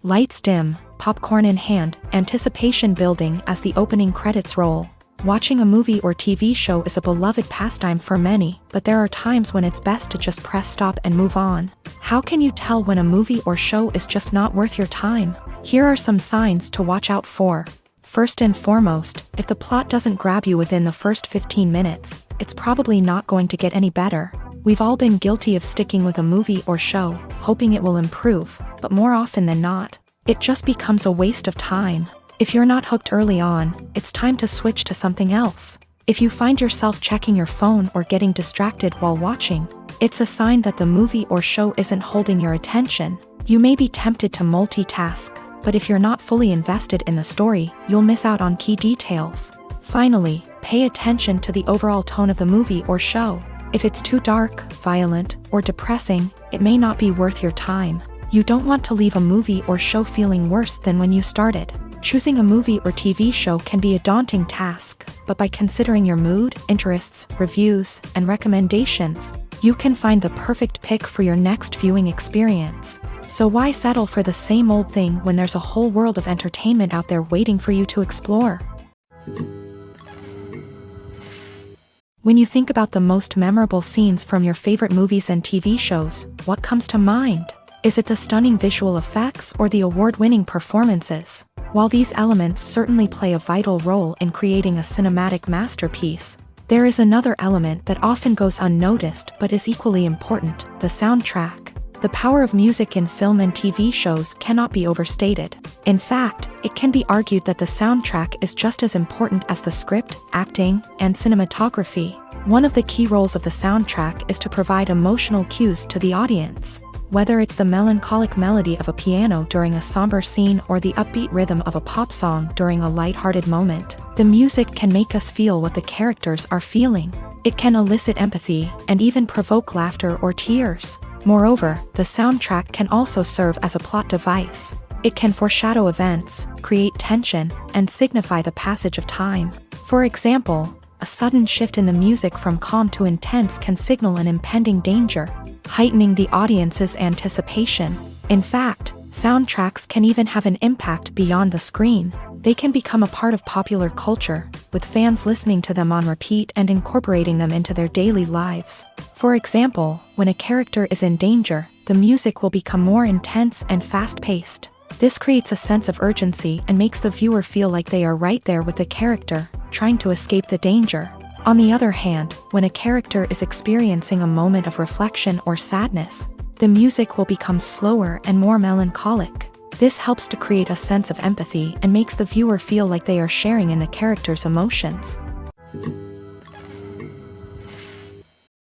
Lights dim, popcorn in hand, anticipation building as the opening credits roll. Watching a movie or TV show is a beloved pastime for many, but there are times when it's best to just press stop and move on. How can you tell when a movie or show is just not worth your time? Here are some signs to watch out for. First and foremost, if the plot doesn't grab you within the first 15 minutes, it's probably not going to get any better. We've all been guilty of sticking with a movie or show, hoping it will improve, but more often than not, it just becomes a waste of time. If you're not hooked early on, it's time to switch to something else. If you find yourself checking your phone or getting distracted while watching, it's a sign that the movie or show isn't holding your attention. You may be tempted to multitask, but if you're not fully invested in the story, you'll miss out on key details. Finally, pay attention to the overall tone of the movie or show. If it's too dark, violent, or depressing, it may not be worth your time. You don't want to leave a movie or show feeling worse than when you started. Choosing a movie or TV show can be a daunting task, but by considering your mood, interests, reviews, and recommendations, you can find the perfect pick for your next viewing experience. So why settle for the same old thing when there's a whole world of entertainment out there waiting for you to explore? When you think about the most memorable scenes from your favorite movies and TV shows, what comes to mind? Is it the stunning visual effects or the award-winning performances? While these elements certainly play a vital role in creating a cinematic masterpiece, there is another element that often goes unnoticed but is equally important: the soundtrack. The power of music in film and TV shows cannot be overstated. In fact, it can be argued that the soundtrack is just as important as the script, acting, and cinematography. One of the key roles of the soundtrack is to provide emotional cues to the audience. Whether it's the melancholic melody of a piano during a somber scene or the upbeat rhythm of a pop song during a light-hearted moment, the music can make us feel what the characters are feeling. It can elicit empathy and even provoke laughter or tears. Moreover, the soundtrack can also serve as a plot device. It can foreshadow events, create tension, and signify the passage of time. For example, a sudden shift in the music from calm to intense can signal an impending danger, heightening the audience's anticipation. In fact, soundtracks can even have an impact beyond the screen. They can become a part of popular culture, with fans listening to them on repeat and incorporating them into their daily lives. For example, when a character is in danger, the music will become more intense and fast-paced. This creates a sense of urgency and makes the viewer feel like they are right there with the character, trying to escape the danger. On the other hand, when a character is experiencing a moment of reflection or sadness, the music will become slower and more melancholic. This helps to create a sense of empathy and makes the viewer feel like they are sharing in the character's emotions.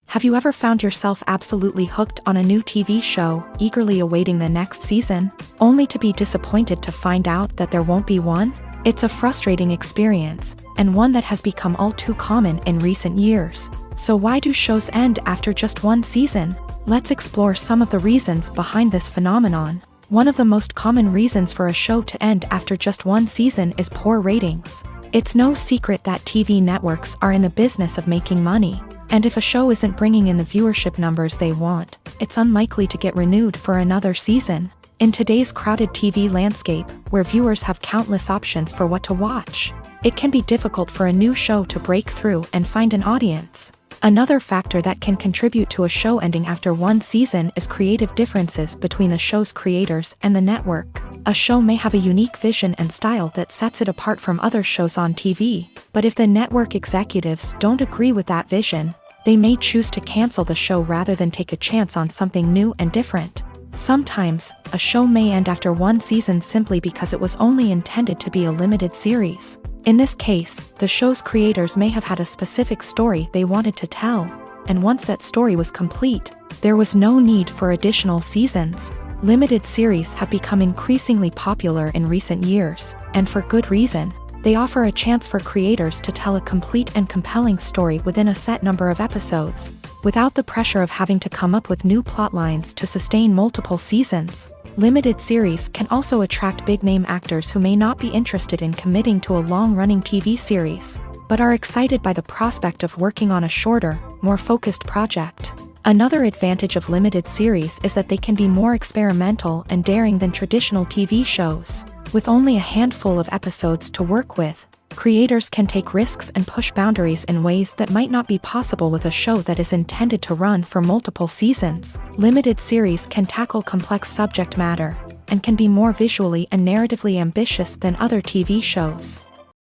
Have you ever found yourself absolutely hooked on a new TV show, eagerly awaiting the next season, only to be disappointed to find out that there won't be one? It's a frustrating experience, and one that has become all too common in recent years. So why do shows end after just one season? Let's explore some of the reasons behind this phenomenon. One of the most common reasons for a show to end after just one season is poor ratings. It's no secret that TV networks are in the business of making money, and if a show isn't bringing in the viewership numbers they want, it's unlikely to get renewed for another season. In today's crowded TV landscape, where viewers have countless options for what to watch, it can be difficult for a new show to break through and find an audience. Another factor that can contribute to a show ending after one season is creative differences between the show's creators and the network. A show may have a unique vision and style that sets it apart from other shows on TV, but if the network executives don't agree with that vision, they may choose to cancel the show rather than take a chance on something new and different. Sometimes, a show may end after one season simply because it was only intended to be a limited series. In this case, the show's creators may have had a specific story they wanted to tell, and once that story was complete, there was no need for additional seasons. Limited series have become increasingly popular in recent years, and for good reason. They offer a chance for creators to tell a complete and compelling story within a set number of episodes, without the pressure of having to come up with new plot lines to sustain multiple seasons. Limited series can also attract big-name actors who may not be interested in committing to a long-running TV series, but are excited by the prospect of working on a shorter, more focused project. Another advantage of limited series is that they can be more experimental and daring than traditional TV shows. With only a handful of episodes to work with, creators can take risks and push boundaries in ways that might not be possible with a show that is intended to run for multiple seasons. Limited series can tackle complex subject matter, and can be more visually and narratively ambitious than other TV shows.